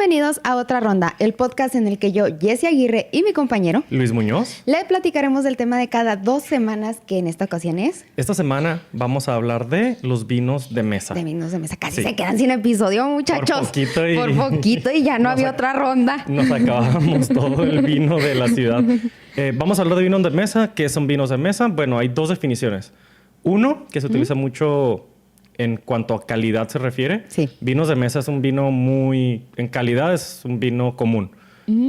Bienvenidos a Otra Ronda, el podcast en el que yo, Jessie Aguirre, y mi compañero Luis Muñoz le platicaremos del tema de cada 2 semanas, que en esta ocasión es... Esta semana vamos a hablar de los vinos de mesa. De vinos de mesa. Casi Sí. se quedan sin episodio, muchachos. Por poquito y ya no había otra ronda. Nos acabamos todo el vino de la ciudad. Vamos a hablar de vinos de mesa. ¿Qué son vinos de mesa? Bueno, hay 2 definiciones. Uno, que se utiliza mucho en cuanto a calidad se refiere. Sí. Vinos de mesa es un vino muy... En calidad es un vino común.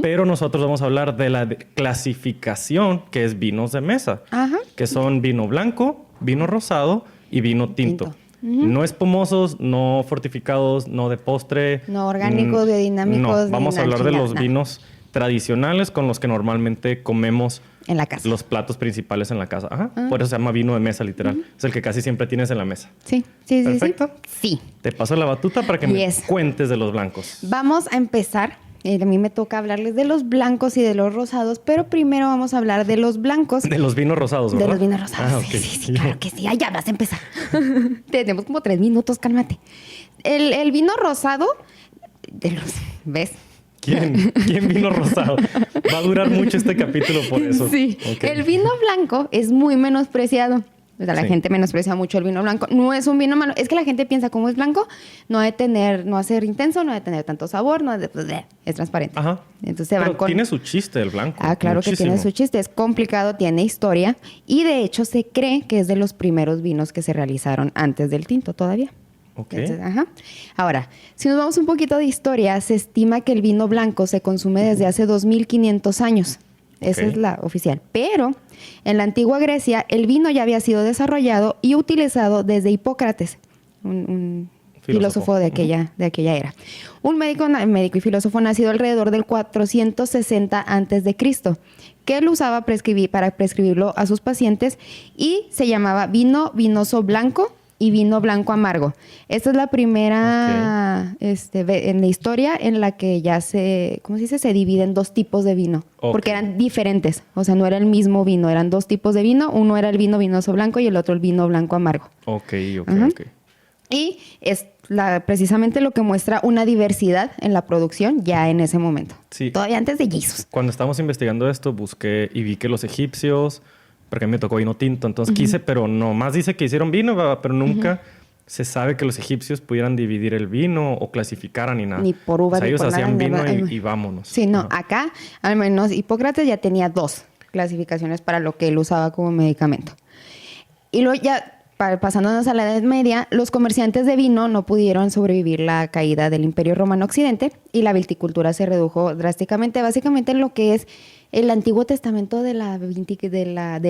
Pero nosotros vamos a hablar de la clasificación, que es vinos de mesa. Ajá. Que son vino blanco, vino rosado y vino tinto. No espumosos, no fortificados, no de postre. No orgánicos, biodinámicos. No, ni vamos a nada, hablar de los nada. vinos tradicionales con los que normalmente comemos En la casa. los platos principales en la casa. Ajá. Por eso se llama vino de mesa, literal. Es el que casi siempre tienes en la mesa. Sí. Perfecto. Sí. Te paso la batuta para que Yes. me cuentes de los blancos. Vamos a empezar. A mí me toca hablarles de los blancos y de los rosados, pero primero vamos a hablar de los blancos. De los vinos rosados, ¿verdad? De los vinos rosados. Ah, ok. Sí, claro que sí. Ay, ya vas a empezar. Tenemos como 3 minutos, cálmate. El vino rosado, ¿ves? ¿Quién vino rosado? Va a durar mucho este capítulo por eso. Sí. Ok. El vino blanco es muy menospreciado. O sea, la Sí. gente menosprecia mucho el vino blanco. No es un vino malo. Es que la gente piensa, como es blanco, no ha de ser intenso, no ha de tener tanto sabor, es transparente. Ajá. Entonces se van Pero con... tiene su chiste el blanco. Ah, claro Muchísimo. que tiene su chiste. Es complicado, tiene historia. Y de hecho se cree que es de los primeros vinos que se realizaron antes del tinto todavía. Ok. Entonces, ajá. Ahora, si nos vamos un poquito de historia, se estima que el vino blanco se consume desde hace 2500 años. Esa Ok. es la oficial. Pero en la antigua Grecia, el vino ya había sido desarrollado y utilizado desde Hipócrates, un filósofo de aquella era. Un médico y filósofo nacido alrededor del 460 a.C., que él usaba para prescribirlo a sus pacientes, y se llamaba vino vinoso blanco y vino blanco amargo. Esta es la primera en la historia en la que ya se divide en 2 tipos de vino. Ok. Porque eran diferentes. O sea, no era el mismo vino, eran 2 tipos de vino. Uno era el vino vinoso blanco y el otro el vino blanco amargo. Ok. Ajá. Y es precisamente lo que muestra una diversidad en la producción ya en ese momento. Sí. Todavía antes de Jesus. Cuando estábamos investigando esto, busqué y vi que los egipcios, porque a mí me tocó vino tinto, entonces quise, pero nomás dice que hicieron vino, pero nunca se sabe que los egipcios pudieran dividir el vino o clasificaran ni nada. Ni por uvas, O sea, ni ellos por nada, hacían ni vino nada. y vámonos. Sí, no, Ajá. acá al menos Hipócrates ya tenía 2 clasificaciones para lo que él usaba como medicamento. Y luego ya pasándonos a la Edad Media, los comerciantes de vino no pudieron sobrevivir la caída del Imperio Romano Occidente y la viticultura se redujo drásticamente, básicamente en lo que es el Antiguo Testamento del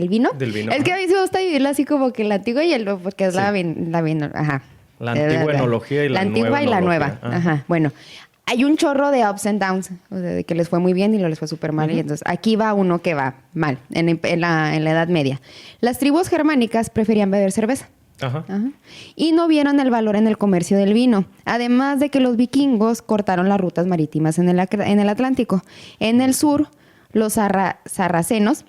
vino. Del vino, Es que a ajá. mí me gusta vivirlo así como que el antiguo y el nuevo, porque es Sí. ajá. La antigua enología y la antigua nueva y la enología. nueva. Ajá. Ajá. Bueno, hay un chorro de ups and downs, o sea, de que les fue muy bien y luego les fue súper mal. Y entonces aquí va uno que va mal en la Edad Media. Las tribus germánicas preferían beber cerveza. Ajá. Ajá. Y no vieron el valor en el comercio del vino. Además de que los vikingos cortaron las rutas marítimas en el Atlántico. En el sur, los sarracenos,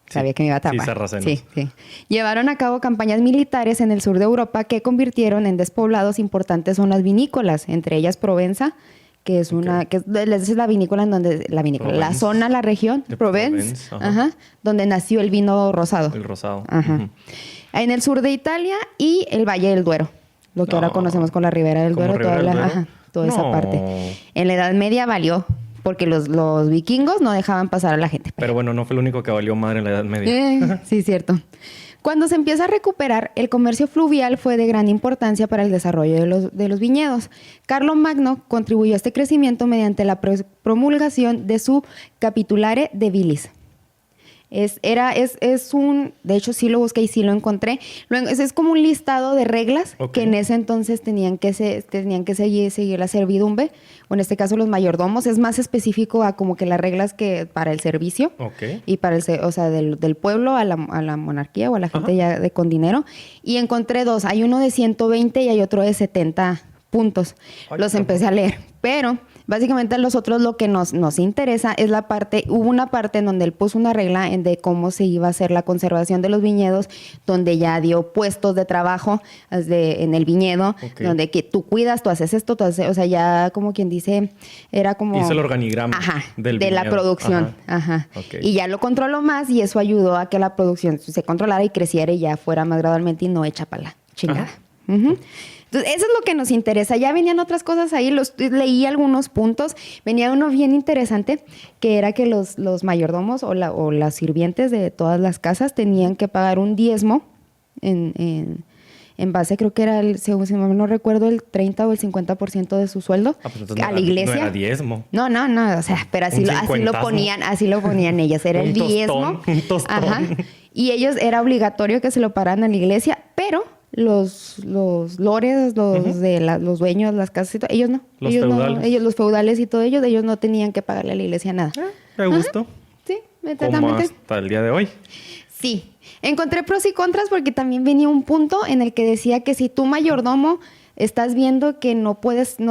sabía que me iba a tapar. Sí, sarracenos. Sí. Llevaron a cabo campañas militares en el sur de Europa que convirtieron en despoblados importantes zonas vinícolas, entre ellas Provenza, que es la vinícola en donde la zona, la región, De Provence, Provence, ajá. donde nació el vino rosado. El rosado. Ajá. Ujú. En el sur de Italia y el Valle del Duero, lo que ahora No. conocemos con la Ribera del ¿Como Duero, Ribera del Duero? toda esa No. parte. En la Edad Media valió, porque los vikingos no dejaban pasar a la gente. Pero bueno, no fue el único que valió madre en la Edad Media. Sí, cierto. Cuando se empieza a recuperar, el comercio fluvial fue de gran importancia para el desarrollo de los viñedos. Carlomagno contribuyó a este crecimiento mediante la promulgación de su Capitulare de Vilis. De hecho sí lo busqué y sí lo encontré. Es como un listado de reglas Ok. que en ese entonces tenían que seguir la servidumbre, o en este caso los mayordomos. Es más específico a como que las reglas que para el servicio Ok. y para del pueblo a la monarquía o a la gente ya con dinero. Y encontré 2, hay uno de 120 y hay otro de 70 puntos. Ay, Los cabrón. empecé a leer, pero Básicamente a nosotros lo que nos interesa es la parte, hubo una parte en donde él puso una regla de cómo se iba a hacer la conservación de los viñedos, donde ya dio puestos de trabajo en el viñedo, donde que tú cuidas, tú haces esto, tú haces, o sea, ya como quien dice, era como... Hizo el organigrama de la producción. Y ya lo controló más y eso ayudó a que la producción se controlara y creciera y ya fuera más gradualmente y no hecha para la chingada. Entonces, eso es lo que nos interesa. Ya venían otras cosas ahí, leí algunos puntos. Venía uno bien interesante, que era que los mayordomos o las sirvientes de todas las casas tenían que pagar un diezmo en base, creo que era, según no recuerdo, el 30 o el 50% de su sueldo a la iglesia. No era diezmo. No, o sea, pero así lo ponían ellos. Era el diezmo. Un tostón. Y ellos, era obligatorio que se lo pagaran a la iglesia, pero los lores, los dueños de las casas y todo, ellos no. Los feudales. Los feudales y todo ellos no tenían que pagarle a la iglesia nada. Me gustó. Sí, como hasta el día de hoy. Sí. Encontré pros y contras porque también venía un punto en el que decía que si tú, mayordomo, estás viendo que no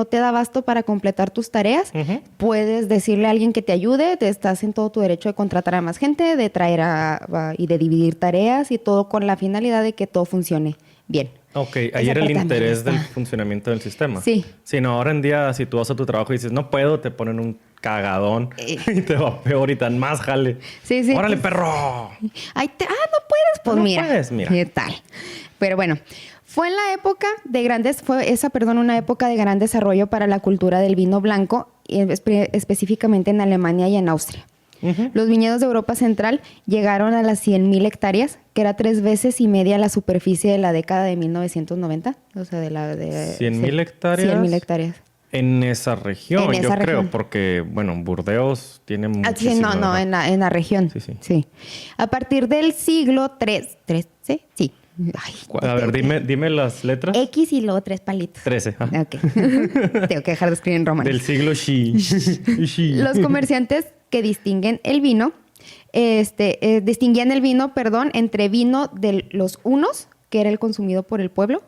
te da abasto para completar tus tareas, puedes decirle a alguien que te ayude, estás en todo tu derecho de contratar a más gente, de traer y de dividir tareas y todo con la finalidad de que todo funcione bien. Ok, ahí era el interés del funcionamiento del sistema. Sí. Si no, ahora en día, si tú vas a tu trabajo y dices, no puedo, te ponen un cagadón y te va peor y tan más jale. Sí. ¡Órale, perro! No puedes, pues no mira. Puedes, mira. ¿Qué tal? Pero bueno, fue una época de gran desarrollo para la cultura del vino blanco, específicamente en Alemania y en Austria. Los viñedos de Europa Central llegaron a las 100,000 hectáreas, que era 3 veces y media la superficie de la década de 1990. O sea, de 100,000 hectáreas. 100,000 hectáreas. En esa región, creo, porque, bueno, Burdeos tiene muchísimo. No, en la región. Sí. A partir del siglo XIII, sí. Ay, a ver, dime las letras. X y luego 3 palitos. 13. Ok. Tengo que dejar de escribir en romano. Del siglo Xi. Los comerciantes que distinguían el vino, entre vino de los hunos, que era el consumido por el pueblo,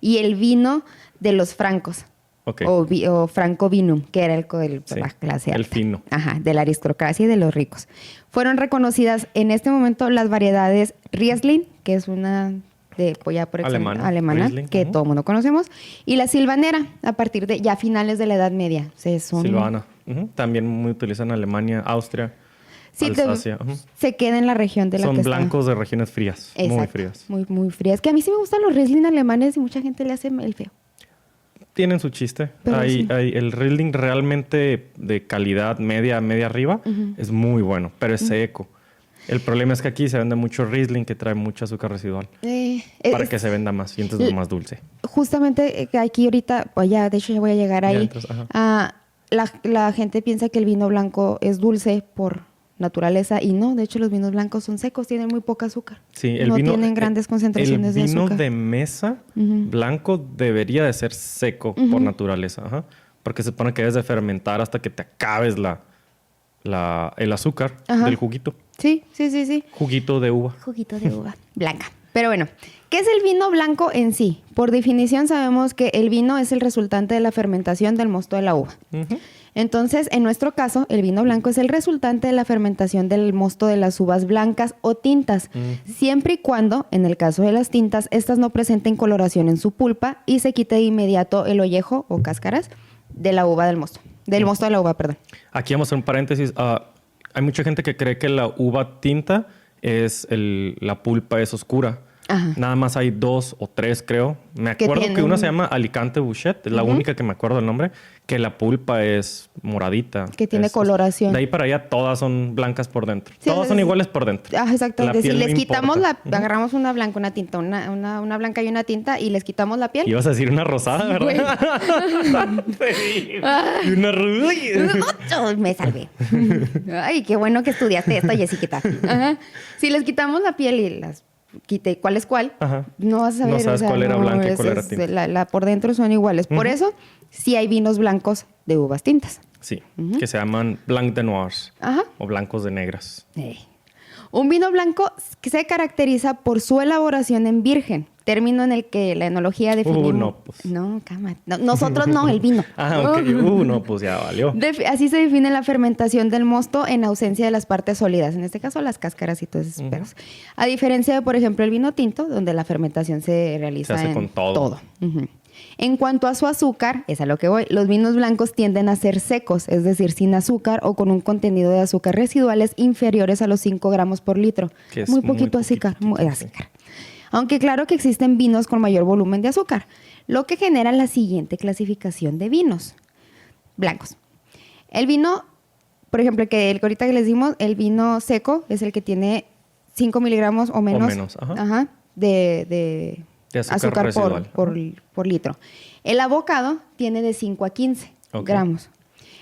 y el vino de los francos. Okay. O franco vinum, que era la clase alta. El fino. De la aristocracia y de los ricos. Fueron reconocidas en este momento las variedades Riesling, que es una alemana, Riesling, que todo el mundo conocemos, y la silvanera, a partir de ya finales de la Edad Media. Silvana. También muy utilizan en Alemania, Austria, Alsacia. Se queda en la región de la que son blancos de regiones frías. Exacto, muy frías. Muy, muy frías. Que a mí sí me gustan los Riesling alemanes y mucha gente le hace el feo. Tienen su chiste. El Riesling realmente de calidad media arriba es muy bueno, pero es seco. El problema es que aquí se vende mucho Riesling que trae mucho azúcar residual para que se venda más y entonces es más dulce. Justamente aquí ahorita, de hecho ya voy a llegar ahí. La gente piensa que el vino blanco es dulce por naturaleza y no, de hecho los vinos blancos son secos, tienen muy poca azúcar. Sí, tienen grandes concentraciones de azúcar. El vino de mesa blanco debería de ser seco por naturaleza, porque se supone que debes de fermentar hasta que te acabes el azúcar del juguito. Sí. Juguito de uva. Juguito de uva blanca. Pero bueno, ¿qué es el vino blanco en sí? Por definición sabemos que el vino es el resultante de la fermentación del mosto de la uva. Entonces, en nuestro caso, el vino blanco es el resultante de la fermentación del mosto de las uvas blancas o tintas, siempre y cuando, en el caso de las tintas, estas no presenten coloración en su pulpa y se quite de inmediato el ollejo o cáscaras de la uva del mosto. Del mosto de la uva, perdón. Aquí vamos a hacer un paréntesis. Hay mucha gente que cree que la uva tinta la pulpa es oscura. Nada más hay 2 o 3, creo. Me acuerdo que una se llama Alicante Bouschet, es la única que me acuerdo del nombre, que la pulpa es moradita. Que tiene coloración. De ahí para allá todas son blancas por dentro. Todas son iguales por dentro. Exactamente. Si les quitamos agarramos una blanca, una tinta, una blanca y una tinta y les quitamos la piel. Ibas a decir una rosada, ¿verdad? Y una rubia. Me salvé. Ay, qué bueno que estudiaste esto, Jessiquita. Si les quitamos la piel y las quite cuál es cuál, no vas a saber. No sabes cuál era blanca y cuál era tinta. Por dentro son iguales. Por eso, sí hay vinos blancos de uvas tintas. Sí, que se llaman blanc de noirs o blancos de negras. Un vino blanco que se caracteriza por su elaboración en virgen, término en el que la enología define... no, pues. No, cama. No, nosotros no, el vino. Ok. No, pues ya valió. Así se define la fermentación del mosto en ausencia de las partes sólidas, en este caso las cáscaras y todos esos pedos. A diferencia de, por ejemplo, el vino tinto, donde la fermentación se realiza Se hace con todo. En cuanto a su azúcar, es a lo que voy, los vinos blancos tienden a ser secos, es decir, sin azúcar o con un contenido de azúcar residuales inferiores a los 5 gramos por litro. Que es muy poquito azúcar. Aunque claro que existen vinos con mayor volumen de azúcar, lo que genera la siguiente clasificación de vinos blancos. El vino, por ejemplo, el que ahorita que les dimos, el vino seco es el que tiene 5 miligramos o menos, de azúcar por litro. El avocado tiene de 5 a 15 gramos.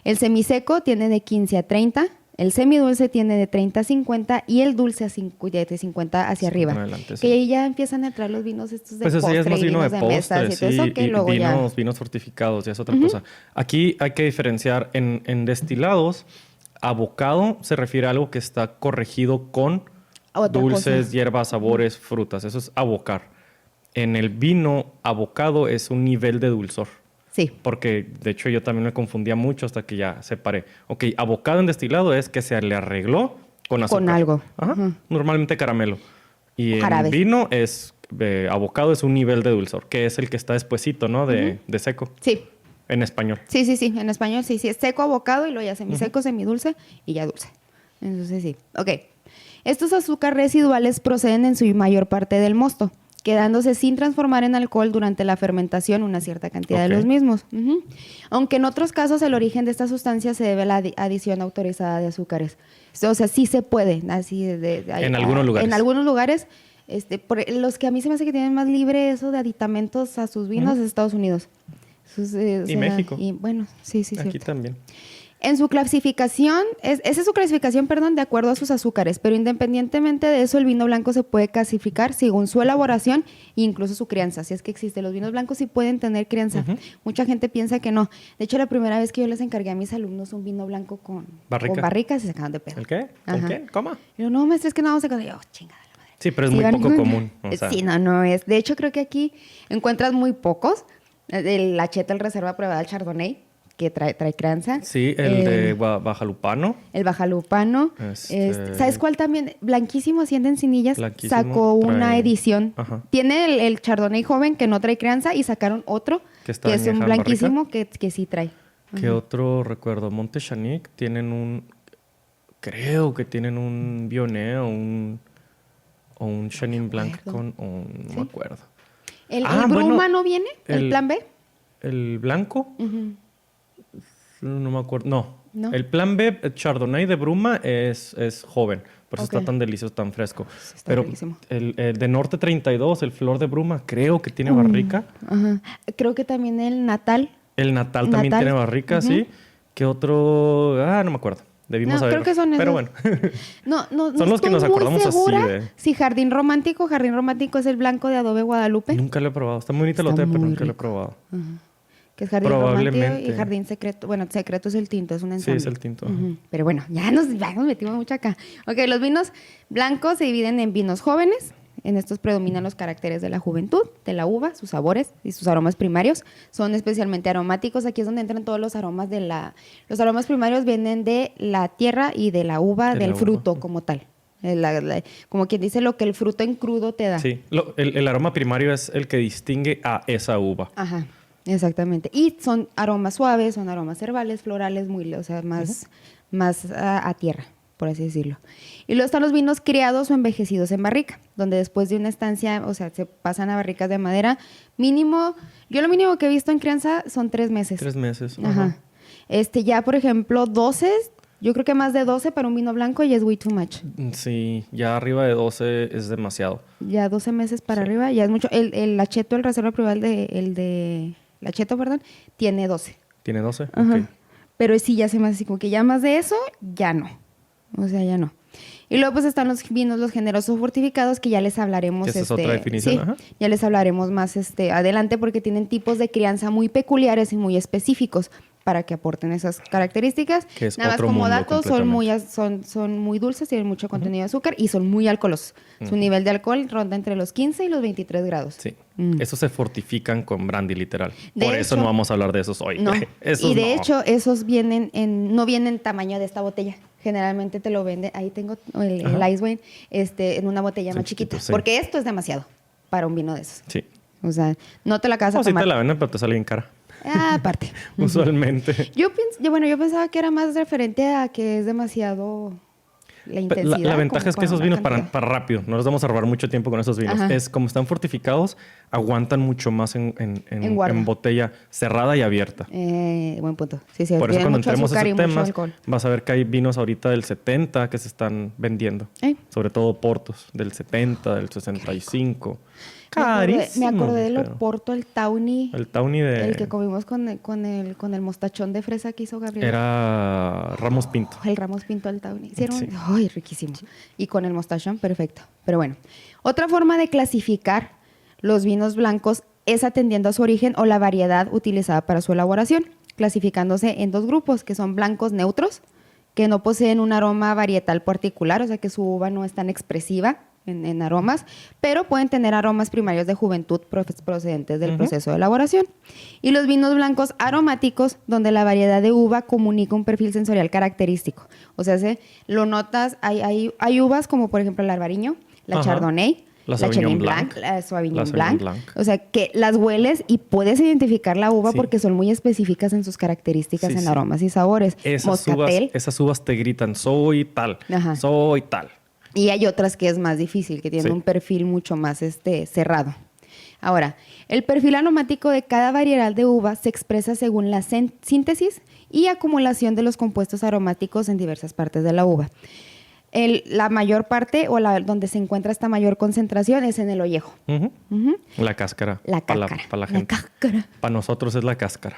El semiseco tiene de 15 a 30. El semidulce tiene de 30 a 50 y el dulce de 50 hacia arriba. Adelante, que ahí ya empiezan a entrar los vinos estos de pues postre, eso ya es más vino de postre, sí, vinos fortificados, ya es otra cosa. Aquí hay que diferenciar en destilados. Abocado se refiere a algo que está corregido con dulces, hierbas, sabores, frutas. Eso es abocar. En el vino, abocado es un nivel de dulzor. Sí. Porque, de hecho, yo también me confundía mucho hasta que ya separé. Ok, abocado en destilado es que se le arregló con azúcar. Con algo. Normalmente caramelo. Y Jarabes. en vino es... abocado es un nivel de dulzor, que es el que está despuesito, ¿no? De seco. Sí. En español. Sí. En español sí. Es seco, abocado y luego ya semiseco, semidulce y ya dulce. Entonces sí. Ok. Estos azúcares residuales proceden en su mayor parte del mosto, quedándose sin transformar en alcohol durante la fermentación una cierta cantidad de los mismos. Aunque en otros casos el origen de estas sustancias se debe a la adición autorizada de azúcares. O sea, sí se puede. Así en algunos lugares. En algunos lugares, por los que a mí se me hace que tienen más libre eso de aditamentos a sus vinos es Estados Unidos. Y México. Y bueno, sí. Aquí cierto. también. En su clasificación, esa es su clasificación, de acuerdo a sus azúcares, pero independientemente de eso, el vino blanco se puede clasificar según su elaboración e incluso su crianza, si es que existe. Los vinos blancos sí pueden tener crianza. Mucha gente piensa que no. De hecho, la primera vez que yo les encargué a mis alumnos un vino blanco con barricas, se sacaban de pedo. ¿El qué? ¿Con qué? ¿Cómo? Yo, no, maestra, es que no vamos a encargar. Yo, chingada la madre. Sí, pero es muy poco común. O sea. Sí, no es. De hecho, creo que aquí encuentras muy pocos. El Lacheta, el Reserva Privada, el Chardonnay, que trae crianza. Sí, el de Bajalupano. El Bajalupano. ¿Sabes cuál también? Blanquísimo, Hacienda Encinillas, sacó una edición. Tiene el Chardonnay joven que no trae crianza y sacaron otro que es un blanquísimo que sí trae. ¿Qué otro recuerdo? Montechanic creo que tienen un Vionnet o un Chenin Blanc no me acuerdo. ¿El Bruma no viene? ¿El plan B? ¿El blanco? No me acuerdo. No. El plan B, Chardonnay de Bruma, es joven. Por eso está tan delicioso, tan fresco. Sí, pero riquísimo. el de Norte 32, el Flor de Bruma, creo que tiene barrica. Creo que también el Natal. El Natal también tiene barrica, sí. ¿Qué otro? No me acuerdo. Debimos saber. Creo que son esos. Pero bueno. No son los que nos acordamos así de... Sí, Jardín Romántico es el blanco de Adobe Guadalupe. Nunca lo he probado. Está muy bonito el lote, pero nunca lo he probado. Que es Jardín Romántico y Jardín Secreto. Bueno, Secreto es el tinto, es un ensamble. Sí, es el tinto. Pero bueno, ya nos metimos mucho acá. Ok, los vinos blancos se dividen en vinos jóvenes. En estos predominan los caracteres de la juventud, de la uva, sus sabores y sus aromas primarios. Son especialmente aromáticos. Aquí es donde entran todos los aromas Los aromas primarios vienen de la tierra y de la uva, del fruto como tal. Como quien dice lo que el fruto en crudo te da. Sí, el aroma primario es el que distingue a esa uva. Ajá, exactamente. Y son aromas suaves, son aromas herbales, florales, más a tierra, por así decirlo. Y luego están los vinos criados o envejecidos en barrica, donde después de una estancia, se pasan a barricas de madera. Yo lo mínimo que he visto en crianza son 3 meses. 3 meses. Ajá. Ya, por ejemplo, 12, yo creo que más de 12 para un vino blanco ya es way too much. Sí, ya arriba de 12 es demasiado. Ya 12 meses para arriba ya es mucho. El Lacheto, el Reserva Privada, el de Lacheto, tiene 12. ¿Tiene 12? Ajá. Ok. Pero sí, ya se me hace así como que ya más de eso, ya no. O sea, ya no. Y luego pues están los vinos, los generosos fortificados, que ya les hablaremos. Esa es otra definición. Sí, ya les hablaremos más adelante porque tienen tipos de crianza muy peculiares y muy específicos. para que aporten esas características. Que es nada más otro como mundo datos, son muy dulces, tienen mucho contenido de azúcar y son muy alcoholosos. Su nivel de alcohol ronda entre los 15 y los 23 grados. Sí. Esos se fortifican con brandy, literal. De Por eso hecho, no vamos a hablar de esos hoy. No. Esos Y de no. hecho, esos no vienen en tamaño de esta botella. Generalmente te lo venden, ahí tengo el Ice Wine, en una botella más chiquita. Sí. Porque esto es demasiado para un vino de esos. Sí. O sea, no te la acabas a O si tomar. te la venden, pero te sale bien cara. Aparte. Usualmente. Yo pensaba que era más referente a que es demasiado la intensidad. La ventaja es que esos vinos para cantidad. rápido, no les vamos a robar mucho tiempo con esos vinos. Ajá. Es como están fortificados, aguantan mucho más guarda. en botella cerrada y abierta. Buen punto. Sí, Por eso tiene cuando mucho entremos a azúcar ese y mucho tema, alcohol. vas a ver que hay vinos ahorita del 70 que se están vendiendo. Sobre todo portos, del 70, del 65. Carísimo. Me acordé del pero Oporto, el Tawny. El Tawny de... El que comimos con el mostachón de fresa que hizo Gabriel. Era Ramos Pinto. El Ramos Pinto del Tawny. Sí, Sí. Ay, riquísimo. Y con el mostachón, perfecto. Pero bueno, otra forma de clasificar los vinos blancos es atendiendo a su origen o la variedad utilizada para su elaboración, clasificándose en dos grupos, que son blancos neutros, que no poseen un aroma varietal particular, o sea que su uva no es tan expresiva en aromas, pero pueden tener aromas primarios de juventud procedentes del proceso de elaboración. Y los vinos blancos aromáticos, donde la variedad de uva comunica un perfil sensorial característico. O sea, lo notas, hay uvas como por ejemplo el Albariño, la Chardonnay, la Sauvignon Blanc, la Sauvignon Blanc. Blanc. O sea, que las hueles y puedes identificar la uva porque son muy específicas en sus características en aromas y sabores. Esas uvas te gritan, soy tal, soy tal. Y hay otras que es más difícil, que tienen un perfil mucho más cerrado. Ahora, el perfil aromático de cada variedad de uva se expresa según la síntesis y acumulación de los compuestos aromáticos en diversas partes de la uva. La mayor parte o donde se encuentra esta mayor concentración es en el ollejo. La cáscara. La cáscara. Para la gente. Para nosotros es la cáscara.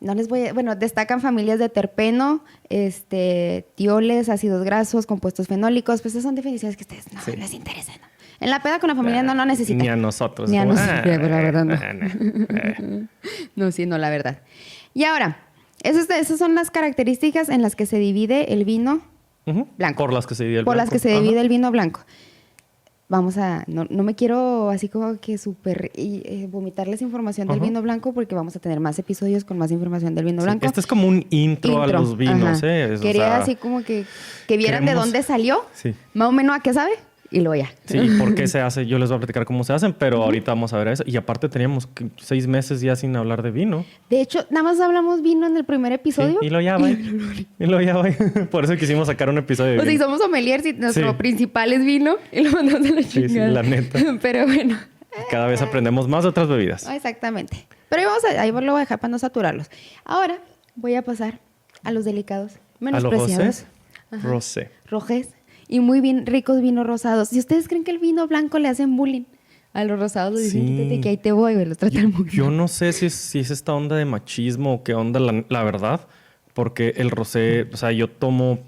No les voy a... Bueno, destacan familias de terpeno, tioles, ácidos grasos, compuestos fenólicos. Pues esas son definiciones que a ustedes no les interesan. En la peda con la familia no lo necesitan. Ni a nosotros. Ni a nosotros, la verdad no. No, sí, no, la verdad. Y ahora, esas son las características en las que se divide el vino blanco. Por las que se divide el blanco. Por las que se divide el vino blanco. Vamos a... No me quiero así como que súper vomitarles información del vino blanco porque vamos a tener más episodios con más información del vino blanco. Este es como un intro a los vinos. Quería así como que vieran de dónde salió, más o menos a qué sabe y luego ya. Sí, y por qué se hace. Yo les voy a platicar cómo se hacen, pero ahorita vamos a ver eso. Y aparte teníamos 6 meses ya sin hablar de vino. De hecho, nada más hablamos vino en el primer episodio. Sí, y lo ya va. Por eso quisimos sacar un episodio de vino. O sea, y somos sommeliers y nuestro principal es vino y lo mandamos a la chingada. Sí, la neta. Pero bueno. Cada vez aprendemos más de otras bebidas. Exactamente. Pero ahí lo voy a dejar para no saturarlos. Ahora voy a pasar a los delicados, menospreciados. ¿A los rosé? Rojés. Y muy bien ricos vinos rosados. Si ustedes creen que el vino blanco le hacen bullying a los rosados, les dicen, quítate que ahí te voy, los tratan muy bien. Yo no sé si es esta onda de machismo o qué onda, la verdad. Porque el rosé, o sea, yo tomo,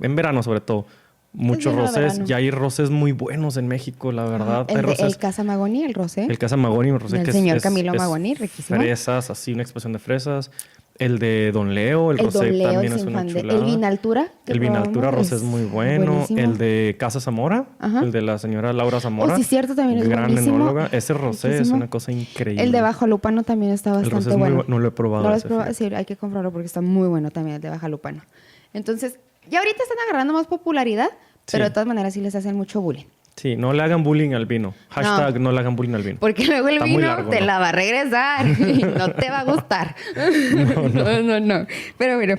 en verano sobre todo, muchos rosés. Ya hay rosés muy buenos en México, la verdad. El Casa Magoni, el rosé. El Casa Magoni, el rosé del que señor Camilo Magoni, riquísimo. Fresas, así una expresión de fresas. El de Don Leo, el rosé Don Leo, también es una chulada. El Vinaltura. El Vinaltura rosé es muy bueno. Buenísimo. El de Casa Zamora, el de la señora Laura Zamora. Sí, cierto, también es gran buenísimo. enóloga. Ese rosé es una cosa increíble. El de Bajalupano también está bastante bueno. No lo he probado. ¿No lo has probado? Sí, hay que comprarlo porque está muy bueno también el de Bajalupano. Entonces, ya ahorita están agarrando más popularidad, pero de todas maneras sí les hacen mucho bullying. Sí, no le hagan bullying al vino. Hashtag no le hagan bullying al vino. Porque luego el vino te la va a regresar y no te va a gustar. No. Pero bueno,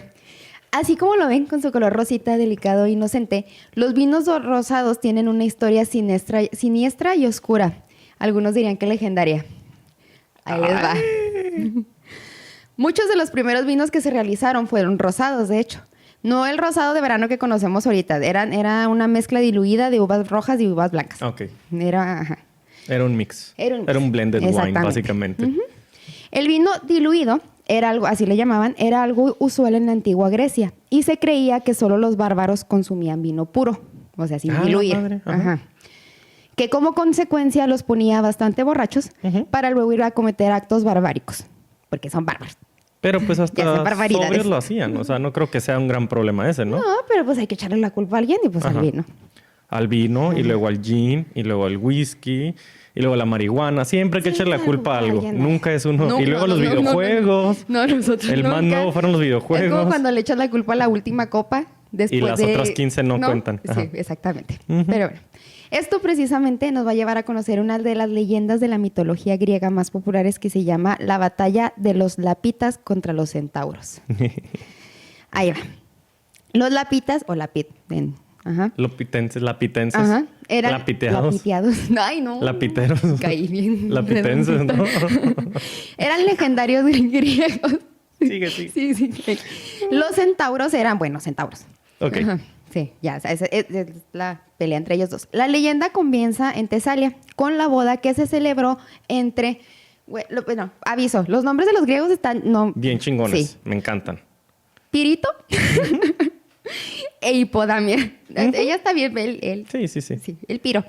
así como lo ven con su color rosita, delicado e inocente, los vinos rosados tienen una historia siniestra y oscura. Algunos dirían que legendaria. Ahí les va. Muchos de los primeros vinos que se realizaron fueron rosados, de hecho. No el rosado de verano que conocemos ahorita. Era una mezcla diluida de uvas rojas y uvas blancas. Ok. Era un mix. Era un blended wine, básicamente. El vino diluido, era algo, así le llamaban, era algo usual en la antigua Grecia. Y se creía que solo los bárbaros consumían vino puro. O sea, sin diluir. Que como consecuencia los ponía bastante borrachos para luego ir a cometer actos barbáricos. porque son bárbaros. Pero pues hasta sobrios lo hacían. O sea, no creo que sea un gran problema ese, ¿no? No, pero pues hay que echarle la culpa a alguien y pues al vino. Al vino, y luego al gin, y luego al whisky, y luego a la marihuana. Siempre hay que echarle la culpa a algo. Nunca es uno. No, y luego los videojuegos. No, nosotros el más nuevo fueron los videojuegos. Es como cuando le echas la culpa a la última copa. Después y las otras 15 no cuentan. Sí, exactamente. Pero bueno. Esto precisamente nos va a llevar a conocer una de las leyendas de la mitología griega más populares que se llama la batalla de los lapitas contra los centauros. Ahí va. Los lapitas, o lapitenses. Ajá. Eran lapiteados. Ay, no. Lapiteros. Caí bien. Lapitenses, ¿no? Eran legendarios griegos. Sigue. Sí. Los centauros eran, centauros. Ok. Ajá. Sí, ya, es la pelea entre ellos dos. La leyenda comienza en Tesalia, con la boda que se celebró entre... Bueno, aviso, los nombres de los griegos están... bien chingones, sí. Me encantan. Pirito e Hipodamia. Ella está bien, él. Sí. El Piro.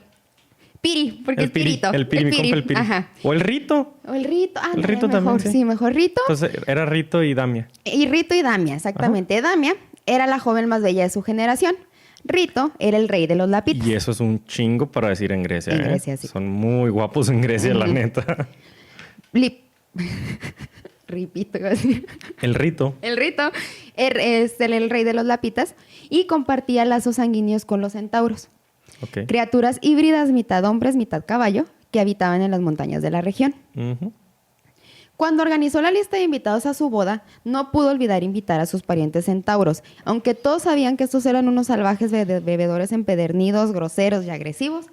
Piri, porque el Pirito. El Piri, mi compa el Piri. Ajá. O el Rito. El Rito mejor, también. Sí, mejor Rito. Entonces era Rito y Damia. Y Rito y Damia, exactamente. Ajá. Damia era la joven más bella de su generación. Rito era el rey de los lapitas. Y eso es un chingo para decir en Grecia. En Grecia, sí. Son muy guapos en Grecia, la neta. Ripito, iba a decir. El Rito. El Rito es el rey de los lapitas y compartía lazos sanguíneos con los centauros. Okay. Criaturas híbridas, mitad hombres, mitad caballo, que habitaban en las montañas de la región. Cuando organizó la lista de invitados a su boda, no pudo olvidar invitar a sus parientes centauros, aunque todos sabían que estos eran unos salvajes bebedores empedernidos, groseros y agresivos.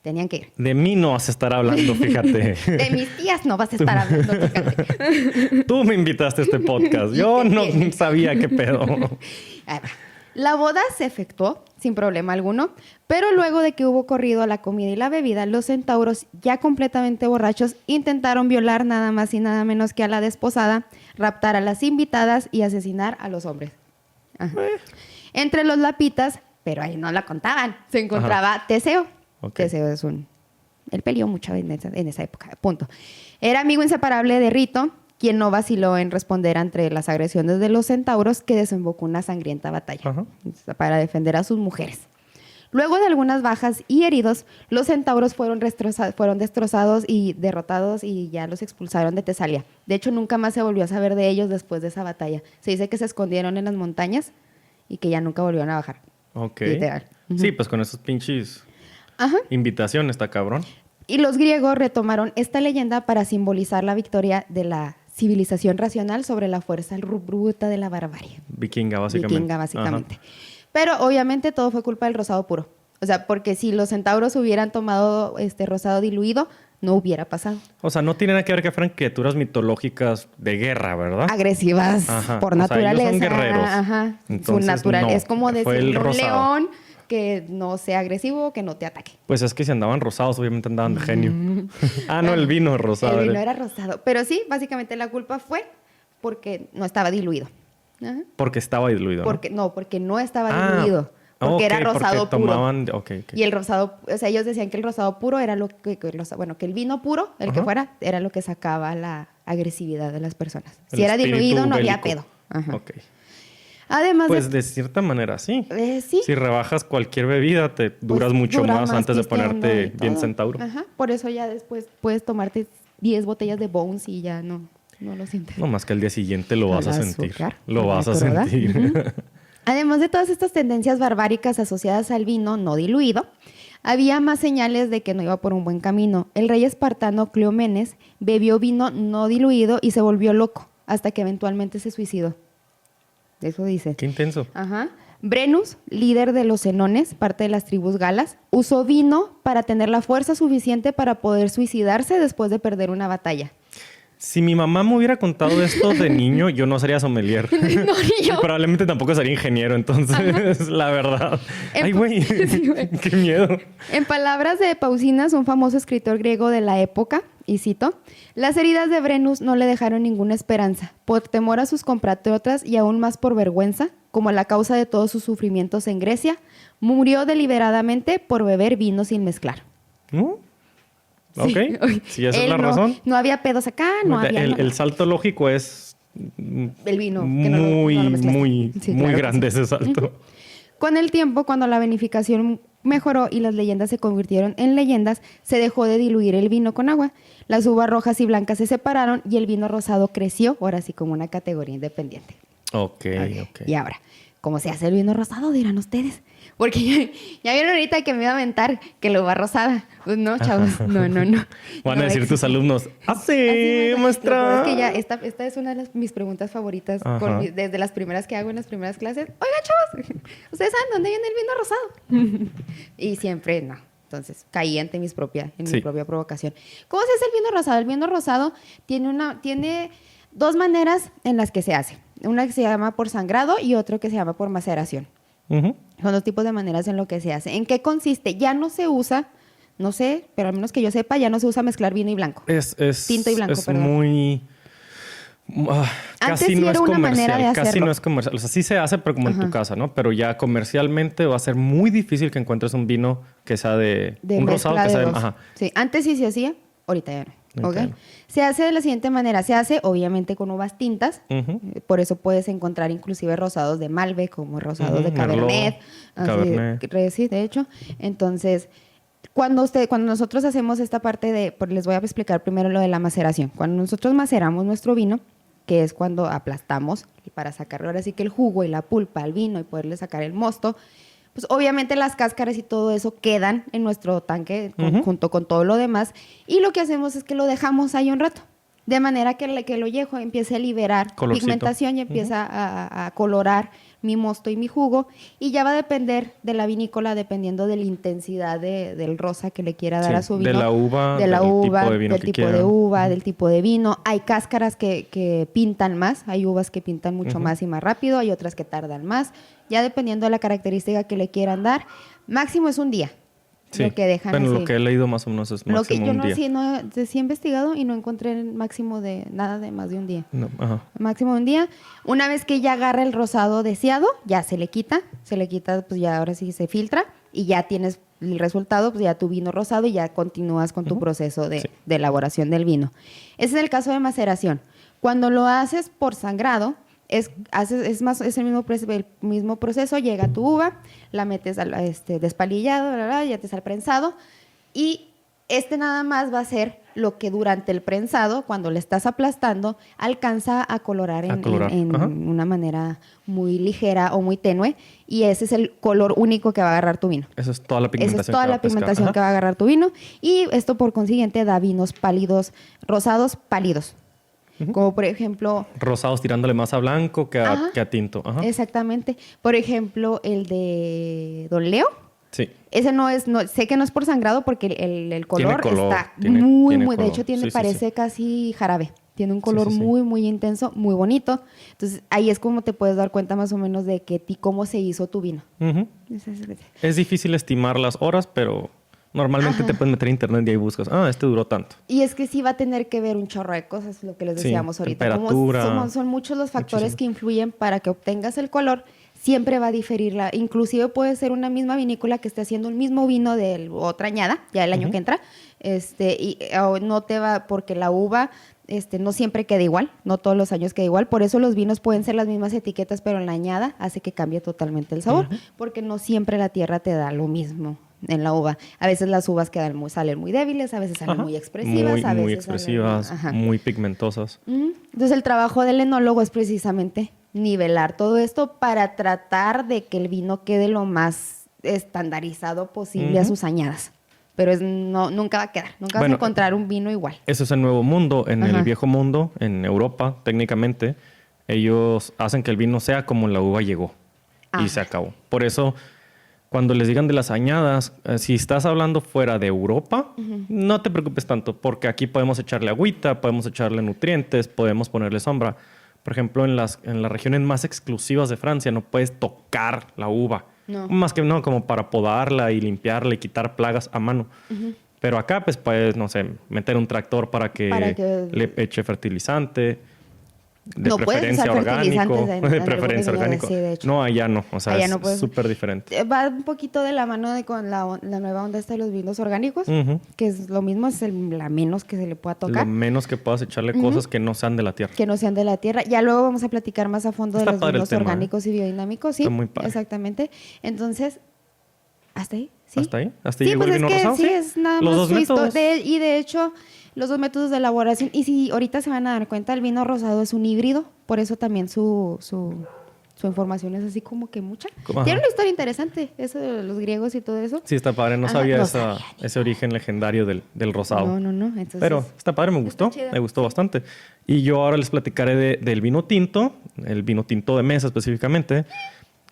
Tenían que ir. De mí no vas a estar hablando, fíjate. De mis tías no vas a estar hablando, fíjate. Tú me invitaste a este podcast. Yo no sabía qué pedo. La boda se efectuó sin problema alguno, pero luego de que hubo corrido la comida y la bebida, los centauros, ya completamente borrachos, intentaron violar nada más y nada menos que a la desposada, raptar a las invitadas y asesinar a los hombres. Entre los lapitas, pero ahí no la contaban, se encontraba Teseo. Okay. Teseo es él peleó mucho en esa época, punto. Era amigo inseparable de Rito, quien no vaciló en responder ante las agresiones de los centauros, que desembocó una sangrienta batalla para defender a sus mujeres. Luego de algunas bajas y heridos, los centauros fueron destrozados y derrotados y ya los expulsaron de Tesalia. De hecho, nunca más se volvió a saber de ellos después de esa batalla. Se dice que se escondieron en las montañas y que ya nunca volvieron a bajar. Ok. Literal. Sí, pues con esos pinches invitaciones está cabrón. Y los griegos retomaron esta leyenda para simbolizar la victoria de la civilización racional sobre la fuerza bruta de la barbarie. Vikinga, básicamente. Pero obviamente todo fue culpa del rosado puro. O sea, porque si los centauros hubieran tomado rosado diluido, no hubiera pasado. O sea, no tiene nada que ver que fueran criaturas mitológicas de guerra, ¿verdad? Agresivas por naturaleza. Ellos son guerreros. Su naturaleza es como decir un león que no sea agresivo, que no te ataque. Pues es que si andaban rosados, obviamente andaban de genio. No, el vino rosado. El vino era rosado. Pero sí, básicamente la culpa fue porque no estaba diluido. Porque estaba diluido, ¿no? Porque no estaba diluido. Porque era rosado puro. Y el rosado, o sea, ellos decían que el rosado puro era lo que el vino puro, el que fuera, era lo que sacaba la agresividad de las personas. Si era diluido, no había pedo. Además pues de cierta manera sí. Sí. Si rebajas cualquier bebida, te duras mucho más antes de ponerte bien centauro. Por eso ya después puedes tomarte 10 botellas de Bones y ya no lo sientes. No más que al día siguiente lo vas a sentir. Lo vas a sentir. Además de todas estas tendencias barbáricas asociadas al vino no diluido, había más señales de que no iba por un buen camino. El rey espartano Cleómenes bebió vino no diluido y se volvió loco, hasta que eventualmente se suicidó. Eso dice. Qué intenso. Brennus, líder de los senones, parte de las tribus galas, usó vino para tener la fuerza suficiente para poder suicidarse después de perder una batalla. Si mi mamá me hubiera contado esto de niño, yo no sería sommelier. No, ni yo. Y probablemente tampoco sería ingeniero, entonces, la verdad. Ay, güey, qué miedo. En palabras de Pausinas, un famoso escritor griego de la época, y cito, las heridas de Brennus no le dejaron ninguna esperanza, por temor a sus compatriotas y aún más por vergüenza, como la causa de todos sus sufrimientos en Grecia, murió deliberadamente por beber vino sin mezclar. ¿No? Ok, si esa es la razón. No había pedos acá, no había el salto lógico es el vino. Muy claro grande ese salto. Con el tiempo, cuando la vinificación mejoró y las leyendas se convirtieron en leyendas, se dejó de diluir el vino con agua. Las uvas rojas y blancas se separaron y el vino rosado creció, ahora sí como una categoría independiente. Ok. Y ahora, ¿cómo se hace el vino rosado? Dirán ustedes. Porque ya vieron ahorita que me iba a aventar que la uva rosada. Pues no, chavos, no. Van a decir tus alumnos, ¡así, maestra! Es que ya, esta es una de mis preguntas favoritas, desde las primeras que hago en las primeras clases. Oigan, chavos, ¿ustedes saben dónde viene el vino rosado? Y siempre no. Entonces, caí ante mi propia provocación. ¿Cómo se hace el vino rosado? El vino rosado tiene dos maneras en las que se hace. Una que se llama por sangrado y otra que se llama por maceración. Son dos tipos de maneras en lo que se hace. ¿En qué consiste? Ya no se usa, no sé, pero al menos que yo sepa, ya no se usa mezclar vino y blanco. Tinto y blanco, perdón. Muy... Antes casi no era es una comercial, manera de hacerlo. casi no es comercial. O sea, sí se hace, pero como en tu casa, ¿no? Pero ya comercialmente va a ser muy difícil que encuentres un vino que sea de un rosado que sea de... Sí, antes sí se hacía, ahorita ya no. Okay. Se hace de la siguiente manera. Se hace, obviamente, con uvas tintas. Por eso puedes encontrar inclusive rosados de Malbec, como rosados de Cabernet. Sí, de hecho. Entonces, cuando nosotros hacemos esta parte les voy a explicar primero lo de la maceración. Cuando nosotros maceramos nuestro vino, que es cuando aplastamos para sacarle ahora sí que el jugo y la pulpa al vino y poderle sacar el mosto, pues obviamente las cáscaras y todo eso quedan en nuestro tanque junto con todo lo demás, y lo que hacemos es que lo dejamos ahí un rato, de manera que el ollejo empiece a liberar pigmentación y empieza a colorar mi mosto y mi jugo, y ya va a depender de la vinícola, dependiendo de la intensidad del rosa que le quiera dar a su vino. De la uva, del tipo de uva, del tipo de vino. Hay cáscaras que pintan más, hay uvas que pintan mucho más y más rápido, hay otras que tardan más, ya dependiendo de la característica que le quieran dar. Máximo es un día. Sí, lo que dejan pero así. Lo que he leído más o menos es máximo un día. Sí he investigado y no encontré el máximo de nada de más de un día. No, máximo de un día. Una vez que ya agarra el rosado deseado, ya se le quita, pues ya ahora sí se filtra y ya tienes el resultado, pues ya tu vino rosado y ya continúas con tu proceso de elaboración del vino. Ese es el caso de maceración. Cuando lo haces por sangrado, es el mismo proceso. Llega tu uva, la metes al despalillado, ya te sale prensado, y nada más va a ser lo que durante el prensado, cuando le estás aplastando, alcanza a colorar en una manera muy ligera o muy tenue, y ese es el color único que va a agarrar tu vino. Esa es toda la pigmentación. Esa es toda la pigmentación que va a agarrar tu vino, y esto por consiguiente da vinos pálidos, rosados pálidos. Como por ejemplo... Rosados tirándole más a blanco que a tinto. Exactamente. Por ejemplo, el de Don Leo. Sí. Ese sé que no es por sangrado porque el color está muy, de hecho parece casi jarabe. Tiene un color muy, muy intenso, muy bonito. Entonces, ahí es como te puedes dar cuenta más o menos de cómo se hizo tu vino. Es difícil estimar las horas, pero... Normalmente te puedes meter a internet y ahí buscas, duró tanto. Y es que sí va a tener que ver un chorro de cosas, lo que les decíamos ahorita. Temperatura. Son muchos los factores que influyen para que obtengas el color. Siempre va a diferir. Inclusive puede ser una misma vinícola que esté haciendo un mismo vino de otra añada, ya el año que entra, o no te va, porque la uva no siempre queda igual, no todos los años queda igual. Por eso los vinos pueden ser las mismas etiquetas, pero en la añada hace que cambie totalmente el sabor, porque no siempre la tierra te da lo mismo en la uva. A veces las uvas salen muy débiles, a veces salen muy expresivas. Muy expresivas, muy pigmentosas. Entonces el trabajo del enólogo es precisamente nivelar todo esto para tratar de que el vino quede lo más estandarizado posible a sus añadas. Pero nunca va a quedar, nunca vas a encontrar un vino igual. Eso es el nuevo mundo. En el viejo mundo, en Europa, técnicamente, ellos hacen que el vino sea como la uva llegó y se acabó. Por eso... Cuando les digan de las añadas, si estás hablando fuera de Europa, no te preocupes tanto, porque aquí podemos echarle agüita, podemos echarle nutrientes, podemos ponerle sombra. Por ejemplo, en las regiones más exclusivas de Francia no puedes tocar la uva. No. Más que no, como para podarla y limpiarla y quitar plagas a mano. Pero acá pues puedes, no sé, meter un tractor para que le eche fertilizante. de no preferencia puedes usar orgánico, fertilizantes de preferencia orgánico. Sí, de hecho. No, allá no, o sea, Allá es no puedes. súper diferente. Va un poquito de la mano con la nueva onda esta de los vinos orgánicos, que es lo mismo, es la menos que se le pueda tocar. Lo menos que puedas echarle cosas que no sean de la tierra. Que no sean de la tierra. Ya luego vamos a platicar más a fondo Está de los padre el vinos tema, orgánicos y biodinámicos. Sí, está muy padre. Exactamente. Entonces, ¿hasta ahí? ¿Sí? ¿Hasta ahí? ¿Hasta sí, llegó pues el vino rosado? Sí, es nada los más dos su métodos. y de hecho, los dos métodos de elaboración. Y si ahorita se van a dar cuenta, el vino rosado es un híbrido, por eso también su información es así como que mucha. Ajá. Tiene una historia interesante, eso de los griegos y todo eso. Sí, está padre. No Ajá, sabía no ese origen legendario del rosado. No. Entonces, pero está padre, me gustó. Me gustó bastante. Y yo ahora les platicaré del vino tinto, el vino tinto de mesa específicamente.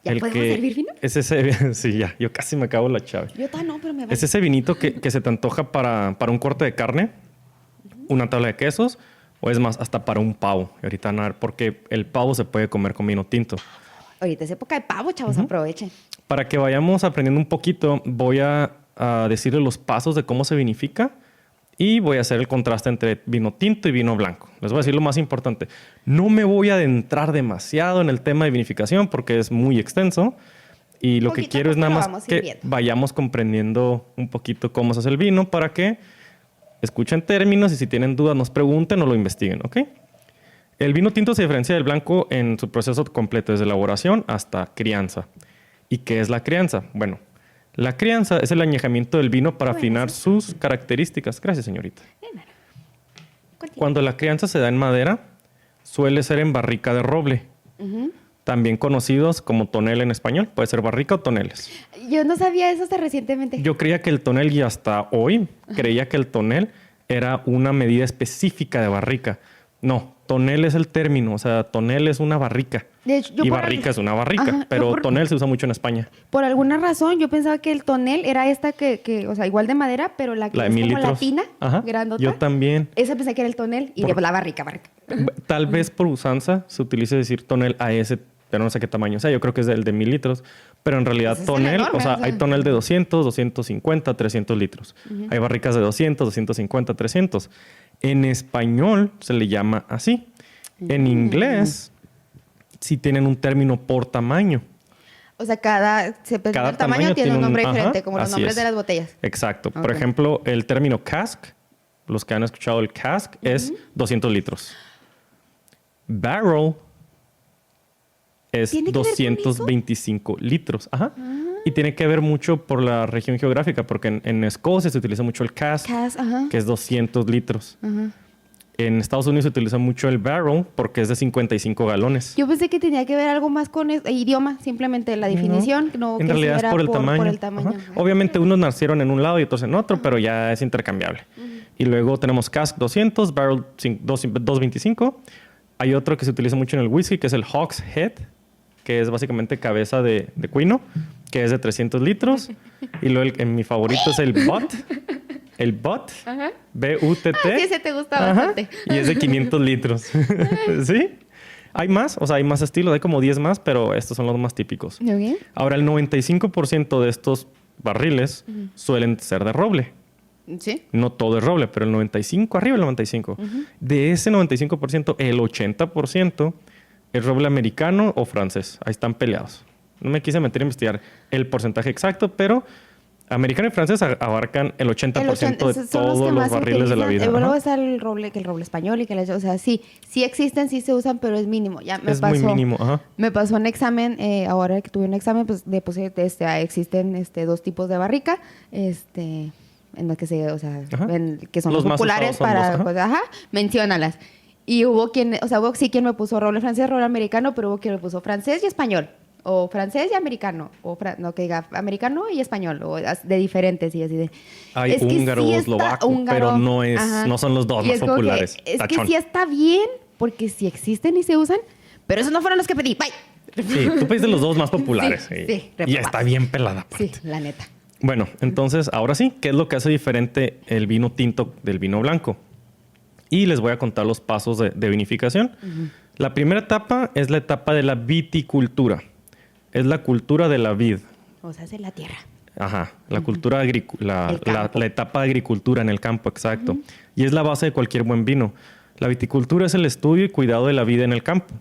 ¿Ya podemos servir vino? Es ese, sí, ya. Yo casi me acabo la chave. Yo no, pero me va. Es ese vinito que se te antoja para un corte de carne, una tabla de quesos, o es más, hasta para un pavo. Y ahorita van a ver, porque el pavo se puede comer con vino tinto. Ahorita es época de pavo, chavos, aprovechen. Para que vayamos aprendiendo un poquito, voy a decirles los pasos de cómo se vinifica y voy a hacer el contraste entre vino tinto y vino blanco. Les voy a decir lo más importante. No me voy a adentrar demasiado en el tema de vinificación porque es muy extenso. Y lo que quiero es nada más que vayamos comprendiendo un poquito cómo se hace el vino para que escuchen términos y si tienen dudas nos pregunten o lo investiguen, ¿ok? El vino tinto se diferencia del blanco en su proceso completo, desde elaboración hasta crianza. ¿Y qué es la crianza? Bueno, la crianza es el añejamiento del vino para afinar sus características. Gracias, señorita. Cuando la crianza se da en madera, suele ser en barrica de roble. También conocidos como tonel en español. Puede ser barrica o toneles. Yo no sabía eso hasta recientemente. Yo creía que el tonel, y hasta hoy, creía que el tonel era una medida específica de barrica. No, tonel es el término. O sea, tonel es una barrica. De hecho, y barrica es una barrica. Ajá, pero tonel se usa mucho en España. Por alguna razón, yo pensaba que el tonel era esta que o sea, igual de madera, pero la que es como latina, grandota. Yo también. Esa pensé que era el tonel y la barrica. Tal vez por usanza se utilice decir tonel a ese, pero no sé qué tamaño. O sea, yo creo que es el de 1000 litros. Pero en realidad pues tonel, enorme, o sea, hay tonel de 200, 250, 300 litros. Hay barricas de 200, 250, 300. En español se le llama así. En inglés sí tienen un término por tamaño. O sea, cada tamaño tiene un nombre diferente, como los nombres de las botellas. Exacto. Por ejemplo, el término cask, los que han escuchado el cask, es 200 litros. Barrel es 225 litros. Ajá. Y tiene que ver mucho por la región geográfica, porque en Escocia se utiliza mucho el cask, que es 200 litros. En Estados Unidos se utiliza mucho el barrel porque es de 55 galones. Yo pensé que tenía que ver algo más con el idioma, simplemente la definición. No, en realidad es por el tamaño. Obviamente unos nacieron en un lado y otros en otro, pero ya es intercambiable. Y luego tenemos cask 200, barrel 225. Hay otro que se utiliza mucho en el whisky, que es el Hogshead, que es básicamente cabeza de cuino, que es de 300 litros. Y luego mi favorito es el Butt. El Butt. B-U-T-T. Sí, ese te gusta bastante. Y es de 500 litros. ¿Sí? Hay más, o sea, hay más estilos. Hay como 10 más, pero estos son los más típicos. Okay. Ahora, el 95% de estos barriles suelen ser de roble. Sí. No todo es roble, pero el 95%, arriba del 95%. De ese 95%, el 80% es roble americano o francés. Ahí están peleados. No me quise meter a investigar el porcentaje exacto, pero americano y francés abarcan el 80% de todos los barriles de la vida. Luego está el roble español y o sea, sí existen, sí se usan, pero es mínimo. Ya me pasó, muy mínimo. Me pasó un examen, ahora que tuve un examen, pues existen dos tipos de barrica, en los que que son los populares para, menciónalas. Y hubo quien me puso roble francés, roble americano, pero hubo quien me puso francés y español. O francés y americano. O no, que diga americano y español. O de diferentes y así de... Hay húngaro o eslovaco, pero no son los dos más populares. Es que sí está bien, porque sí existen y se usan, pero esos no fueron los que pedí. Bye. Sí, tú pediste los dos más populares. Sí, y está bien pelada. Sí, la neta. Bueno, entonces, ahora sí, ¿qué es lo que hace diferente el vino tinto del vino blanco? Y les voy a contar los pasos de vinificación. La primera etapa es la etapa de la viticultura. Es la cultura de la vid. O sea, es la tierra. Ajá, la cultura la etapa de agricultura en el campo, exacto. Y es la base de cualquier buen vino. La viticultura es el estudio y cuidado de la vida en el campo.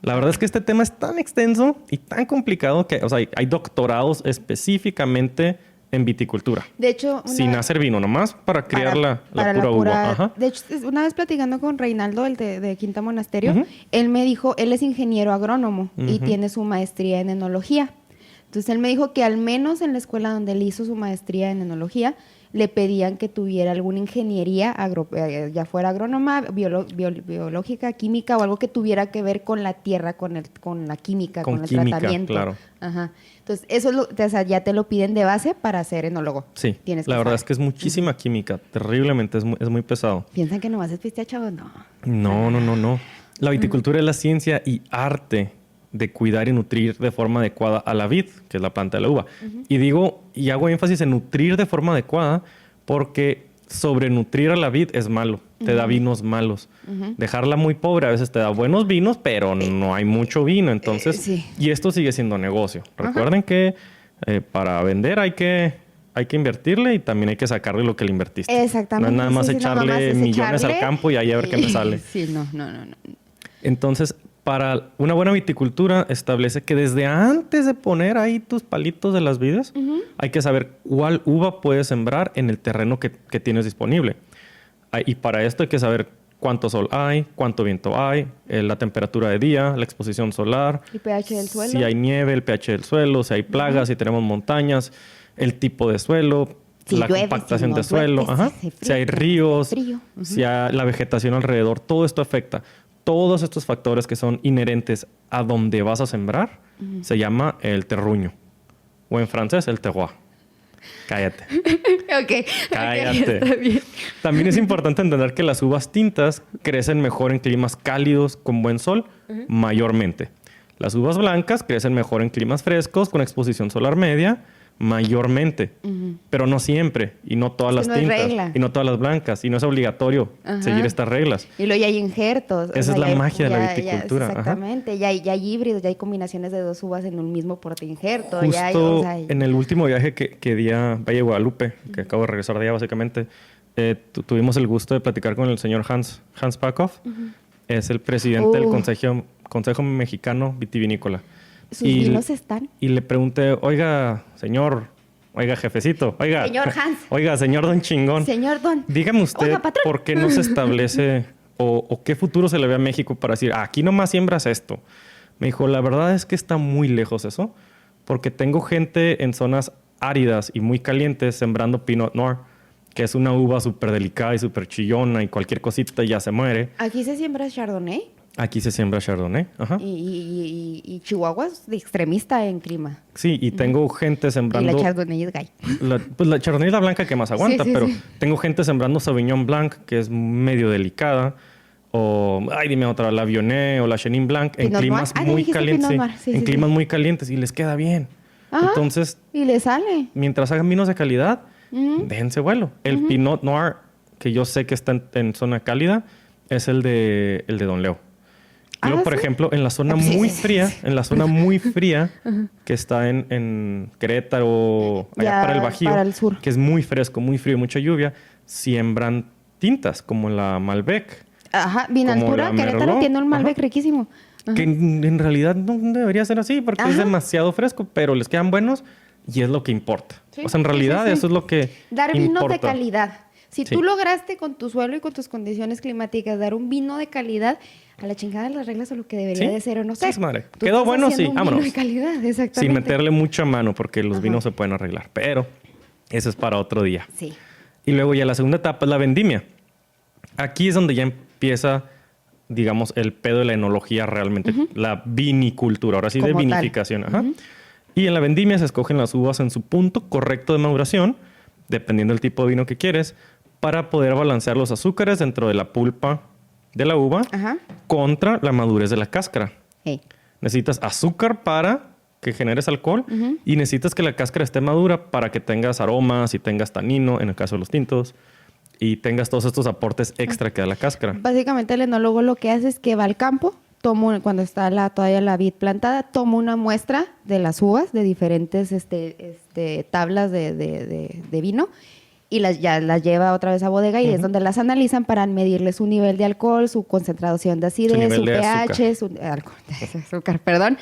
La verdad es que este tema es tan extenso y tan complicado que, o sea, hay doctorados específicamente en viticultura. De hecho, sin hacer vino, nomás para criar la pura uva. Ajá. De hecho, una vez platicando con Reinaldo, el de Quinta Monasterio, él me dijo, él es ingeniero agrónomo y tiene su maestría en enología. Entonces, él me dijo que al menos en la escuela donde él hizo su maestría en enología, le pedían que tuviera alguna ingeniería, ya fuera agrónoma, biológica, química o algo que tuviera que ver con la tierra, con la química, con el química, tratamiento. Claro. Ajá. Entonces, eso o sea, ya te lo piden de base para ser enólogo. Sí, la verdad es que es muchísima química, terriblemente, es muy pesado. ¿Piensan que nomás es pistear, chavos? No. La viticultura es la ciencia y arte de cuidar y nutrir de forma adecuada a la vid, que es la planta de la uva. Y hago énfasis en nutrir de forma adecuada porque sobrenutrir a la vid es malo, te da vinos malos. Dejarla muy pobre a veces te da buenos vinos, pero no hay mucho vino, entonces... Sí. Y esto sigue siendo negocio. Recuerden que para vender hay que invertirle y también hay que sacarle lo que le invertiste. Exactamente. No es nada más echarle millones al campo y ahí a ver qué me sale. Sí, no. Entonces, para una buena viticultura establece que desde antes de poner ahí tus palitos de las vides, hay que saber cuál uva puedes sembrar en el terreno que tienes disponible. Y para esto hay que saber cuánto sol hay, cuánto viento hay, la temperatura de día, la exposición solar, el pH del suelo, si hay nieve, el pH del suelo, si hay plagas, si tenemos montañas, el tipo de suelo, si la llueve, compactación si no de suelo, llueve, si hay ríos, si hay la vegetación alrededor, todo esto afecta. Todos estos factores que son inherentes a donde vas a sembrar se llama el terruño. O en francés, el terroir. Cállate. Ok. Cállate. Está bien. También es importante entender que las uvas tintas crecen mejor en climas cálidos con buen sol, mayormente. Las uvas blancas crecen mejor en climas frescos con exposición solar media, mayormente, pero no siempre, y no todas las tintas, y no todas las blancas, y no es obligatorio seguir estas reglas. Y luego ya hay injertos. Esa es la magia de la viticultura. Exactamente, ya hay híbridos, ya hay combinaciones de dos uvas en un mismo porte injerto. Justo en el último viaje que di a Valle de Guadalupe, que acabo de regresar de allá básicamente, tuvimos el gusto de platicar con el señor Hans Packhoff, es el presidente del Consejo Mexicano Vitivinícola. ¿Sus vinos están? Y le pregunté, oiga, jefecito, señor Hans. Oiga, señor don chingón. Señor don. Dígame usted, oiga, ¿por qué no se establece o qué futuro se le ve a México para decir, aquí nomás siembras esto? Me dijo, la verdad es que está muy lejos eso, porque tengo gente en zonas áridas y muy calientes sembrando Pinot Noir, que es una uva súper delicada y súper chillona y cualquier cosita ya se muere. ¿Aquí se siembra Chardonnay? Aquí se siembra Chardonnay. Ajá. Y Chihuahua es de extremista en clima. Sí, y tengo gente sembrando... Y la Chardonnay es gay. La Chardonnay es la blanca que más aguanta, pero tengo gente sembrando Sauvignon Blanc, que es medio delicada. O, dime otra, la Viognier o la Chenin Blanc, en climas muy calientes. En climas muy calientes y les queda bien. Ajá. Entonces... Y le sale. Mientras hagan vinos de calidad, déjense vuelo. El Pinot Noir, que yo sé que está en zona cálida, es el de Don Leo. Yo, por ejemplo, en la zona muy fría, que está en Querétaro, allá para el Bajío, para el sur, que es muy fresco, muy frío, mucha lluvia, siembran tintas como la Malbec. Ajá, Vinaltura, Querétaro tiene un Malbec riquísimo. Ajá. Que en realidad no debería ser así porque es demasiado fresco, pero les quedan buenos y es lo que importa. Sí, o sea, en realidad eso es lo que dar vinos importa. De calidad. Si tú lograste con tu suelo y con tus condiciones climáticas dar un vino de calidad, a la chingada las reglas o lo que debería de ser o no sé. Sí, madre. Quedó bueno, sí, vámonos. Vino de calidad, exactamente. Sin meterle mucha mano porque los vinos se pueden arreglar, pero eso es para otro día. Sí. Y luego ya la segunda etapa es la vendimia. Aquí es donde ya empieza, digamos, el pedo de la enología realmente, la vinicultura, ahora sí de vinificación. Ajá. Y en la vendimia se escogen las uvas en su punto correcto de maduración, dependiendo del tipo de vino que quieres, para poder balancear los azúcares dentro de la pulpa de la uva contra la madurez de la cáscara. Necesitas azúcar para que generes alcohol y necesitas que la cáscara esté madura para que tengas aromas y tengas tanino, en el caso de los tintos, y tengas todos estos aportes extra que da la cáscara. Básicamente el enólogo lo que hace es que va al campo, cuando está todavía la vid plantada, toma una muestra de las uvas de diferentes tablas de vino y ya las lleva otra vez a bodega y es donde las analizan para medirle su nivel de alcohol, su concentración de acidez, su pH, azúcar, perdón,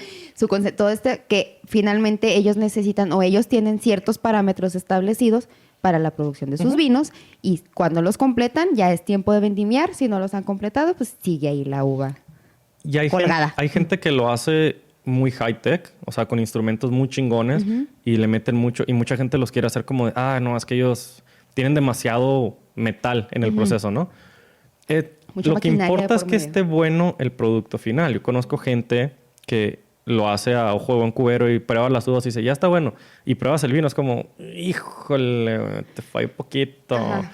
todo que finalmente ellos necesitan o ellos tienen ciertos parámetros establecidos para la producción de sus vinos y cuando los completan ya es tiempo de vendimiar. Si no los han completado, pues sigue ahí la uva y colgada. Hay gente que lo hace muy high-tech, o sea, con instrumentos muy chingones y le meten mucho y mucha gente los quiere hacer como de, no, es que ellos tienen demasiado metal en el proceso, ¿no? Lo que importa es que esté bueno el producto final. Yo conozco gente que lo hace a ojo de buen cubero y prueba las uvas y dice, ya está bueno. Y pruebas el vino, es como, híjole, te falló poquito. Ajá.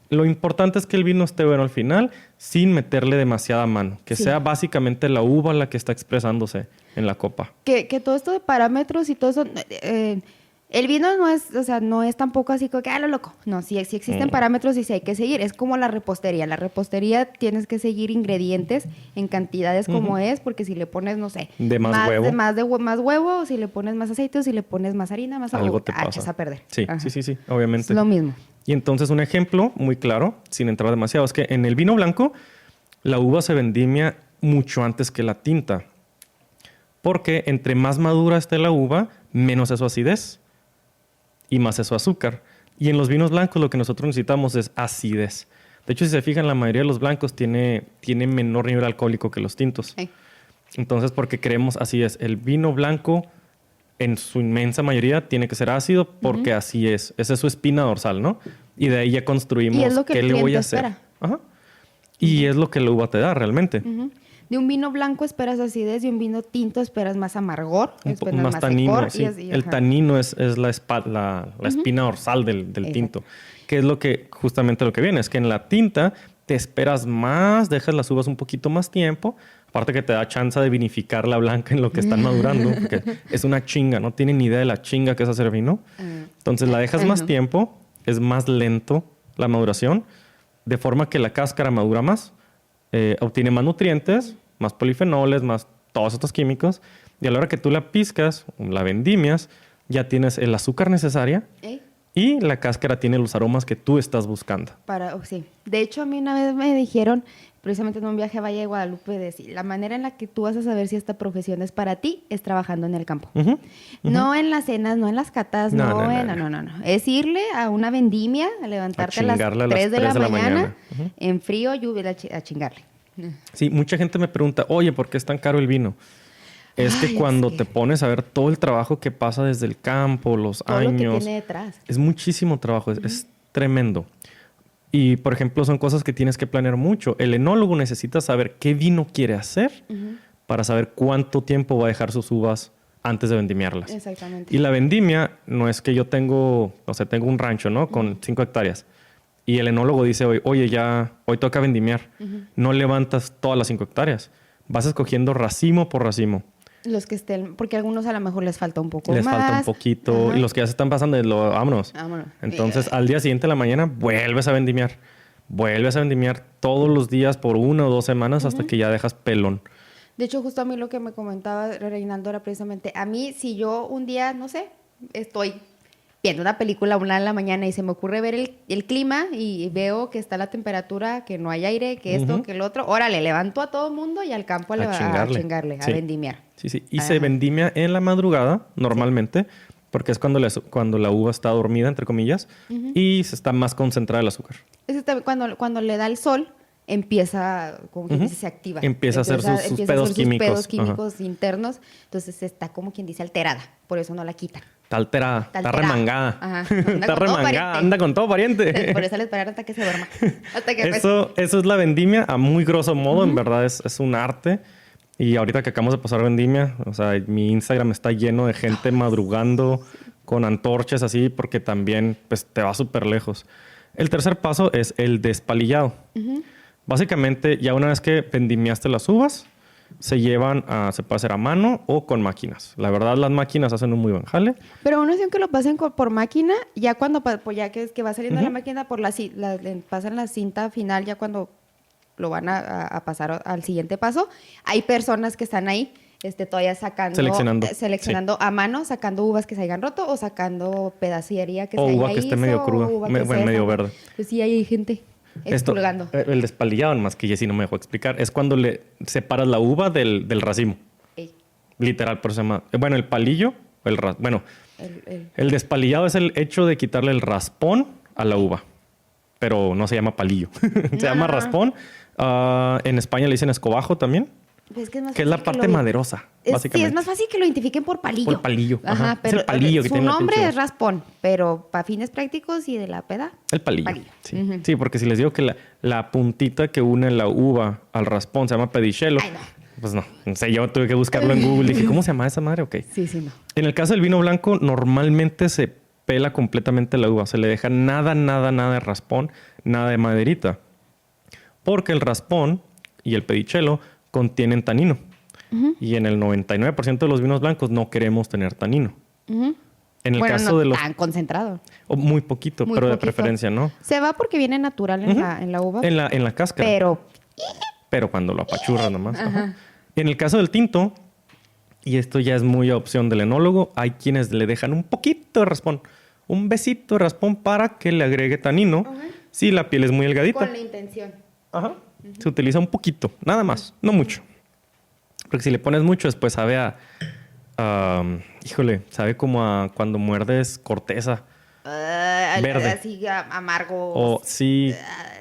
Lo importante es que el vino esté bueno al final sin meterle demasiada mano. Que sea básicamente la uva la que está expresándose en la copa. Que todo esto de parámetros y todo eso... el vino no es tampoco así como que, lo loco. No, sí existen parámetros y sí hay que seguir. Es como la repostería. La repostería tienes que seguir ingredientes en cantidades como es, porque si le pones, no sé... más huevo. Más huevo, o si le pones más aceite, o si le pones más harina, más agua. Algo te pasa. Echas a perder. Sí, obviamente. Es lo mismo. Y entonces un ejemplo muy claro, sin entrar demasiado, es que en el vino blanco la uva se vendimia mucho antes que la tinta. Porque entre más madura esté la uva, menos es su acidez y más es su azúcar. Y en los vinos blancos lo que nosotros necesitamos es acidez. De hecho, si se fijan, la mayoría de los blancos tiene menor nivel alcohólico que los tintos. Sí. Entonces, porque creemos así es. El vino blanco, en su inmensa mayoría, tiene que ser ácido porque así es. Esa es su espina dorsal, ¿no? Y de ahí ya construimos qué le voy a hacer. Ajá. Y es lo que la uva te da realmente. De un vino blanco esperas acidez, de un vino tinto esperas más amargor, más tanino. Secor, sí. El tanino es la espina dorsal del tinto, que es justamente lo que viene. Es que en la tinta te esperas más, dejas las uvas un poquito más tiempo, aparte que te da chance de vinificar la blanca en lo que están madurando, porque es una chinga, no tienen ni idea de la chinga que es hacer vino. Entonces la dejas más tiempo, es más lento la maduración, de forma que la cáscara madura más, obtiene más nutrientes, más polifenoles, más todos estos químicos. Y a la hora que tú la pizcas, la vendimias, ya tienes el azúcar necesaria y la cáscara tiene los aromas que tú estás buscando. Sí. De hecho, a mí una vez me dijeron, precisamente en un viaje a Valle de Guadalupe, la manera en la que tú vas a saber si esta profesión es para ti es trabajando en el campo. No en las cenas, no en las catas, no. Es irle a una vendimia, a levantarte a las 3 de la mañana. En frío, lluvia, a chingarle. Sí, mucha gente me pregunta, oye, ¿por qué es tan caro el vino? Es que cuando te pones a ver todo el trabajo que pasa desde el campo, los todo años... lo que tiene detrás. Es muchísimo trabajo, es tremendo. Y, por ejemplo, son cosas que tienes que planear mucho. El enólogo necesita saber qué vino quiere hacer para saber cuánto tiempo va a dejar sus uvas antes de vendimiarlas. Exactamente. Y la vendimia no es que yo tengo un rancho, ¿no? Con 5 hectáreas. Y el enólogo dice, oye, hoy toca vendimiar. No levantas todas las 5 hectáreas. Vas escogiendo racimo por racimo. Los que estén, porque a algunos a lo mejor les falta un poco más. Les falta un poquito. Y los que ya se están pasando, vámonos. Entonces, al día siguiente de la mañana, vuelves a vendimiar. Vuelves a vendimiar todos los días por 1 o 2 semanas hasta que ya dejas pelón. De hecho, justo a mí lo que me comentaba Reinaldo era precisamente, a mí si yo un día, no sé, estoy viendo una película a 1 de la mañana y se me ocurre ver el clima y veo que está la temperatura, que no hay aire, que esto, que el otro, órale, levanto a todo el mundo y al campo a chingarle, a vendimiar. Sí. Y se vendimia en la madrugada, normalmente, porque es cuando la uva está dormida, entre comillas, y se está más concentrada el azúcar. Cuando le da el sol, empieza, como quien dice, se activa. Empieza a hacer sus pedos químicos. Pedos químicos internos. Entonces está como quien dice alterada. Por eso no la quitan. Está alterada. Está remangada. Está remangada. Anda con todo pariente. Por eso le esperar hasta que se duerma. Eso es la vendimia a muy grosso modo. En verdad es un arte. Y ahorita que acabamos de pasar vendimia, o sea, mi Instagram está lleno de gente madrugando con antorchas así porque también pues, te va súper lejos. El tercer paso es el despalillado. Básicamente, ya una vez que vendimiaste las uvas, se puede hacer a mano o con máquinas. La verdad, las máquinas hacen un muy buen jale. Pero una opción que lo pasen por máquina, ya cuando, pues ya que va saliendo la máquina, pasan la cinta final, ya cuando lo van a pasar al siguiente paso, hay personas que están ahí todavía seleccionando a mano, sacando uvas que se hayan roto o sacando pedaciería que se haya uva que esté medio cruda, medio verde. Pues sí, hay gente expulgando. El despalillado, más que Jessy no me dejó explicar, es cuando le separas la uva del racimo. Ey. Literal, por eso se llama... Bueno, el palillo, el despalillado es el hecho de quitarle el raspón a la uva. Pero no se llama palillo. Se llama raspón. En España le dicen escobajo también. Pues que es la parte maderosa, básicamente. Sí, es más fácil que lo identifiquen por palillo. Por palillo. Ajá, pero es el palillo que su tiene nombre es raspón, pero para fines prácticos y de la peda. El palillo. Sí. Sí, porque si les digo que la puntita que une la uva al raspón se llama pedicelo. Ay, no. Pues no sé, yo tuve que buscarlo en Google. Dije, ¿cómo se llama esa madre? Ok. Sí, no. En el caso del vino blanco, normalmente se pela completamente la uva. Se le deja nada de raspón, nada de maderita. Porque el raspón y el pedicelo contienen tanino. Y en el 99% de los vinos blancos no queremos tener tanino. En el caso de los... tan concentrado. Muy poquito, pero de preferencia, ¿no? Se va porque viene natural en la uva. En la cáscara. Pero cuando lo apachurra nomás. Ajá. En el caso del tinto, y esto ya es muy a opción del enólogo, hay quienes le dejan un poquito de raspón. Un besito de raspón para que le agregue tanino. Si la piel es muy delgadita. Con la intención. Ajá. Se utiliza un poquito, nada más, no mucho. Porque si le pones mucho, después sabe sabe como a cuando muerdes corteza verde. Así amargo. O sí.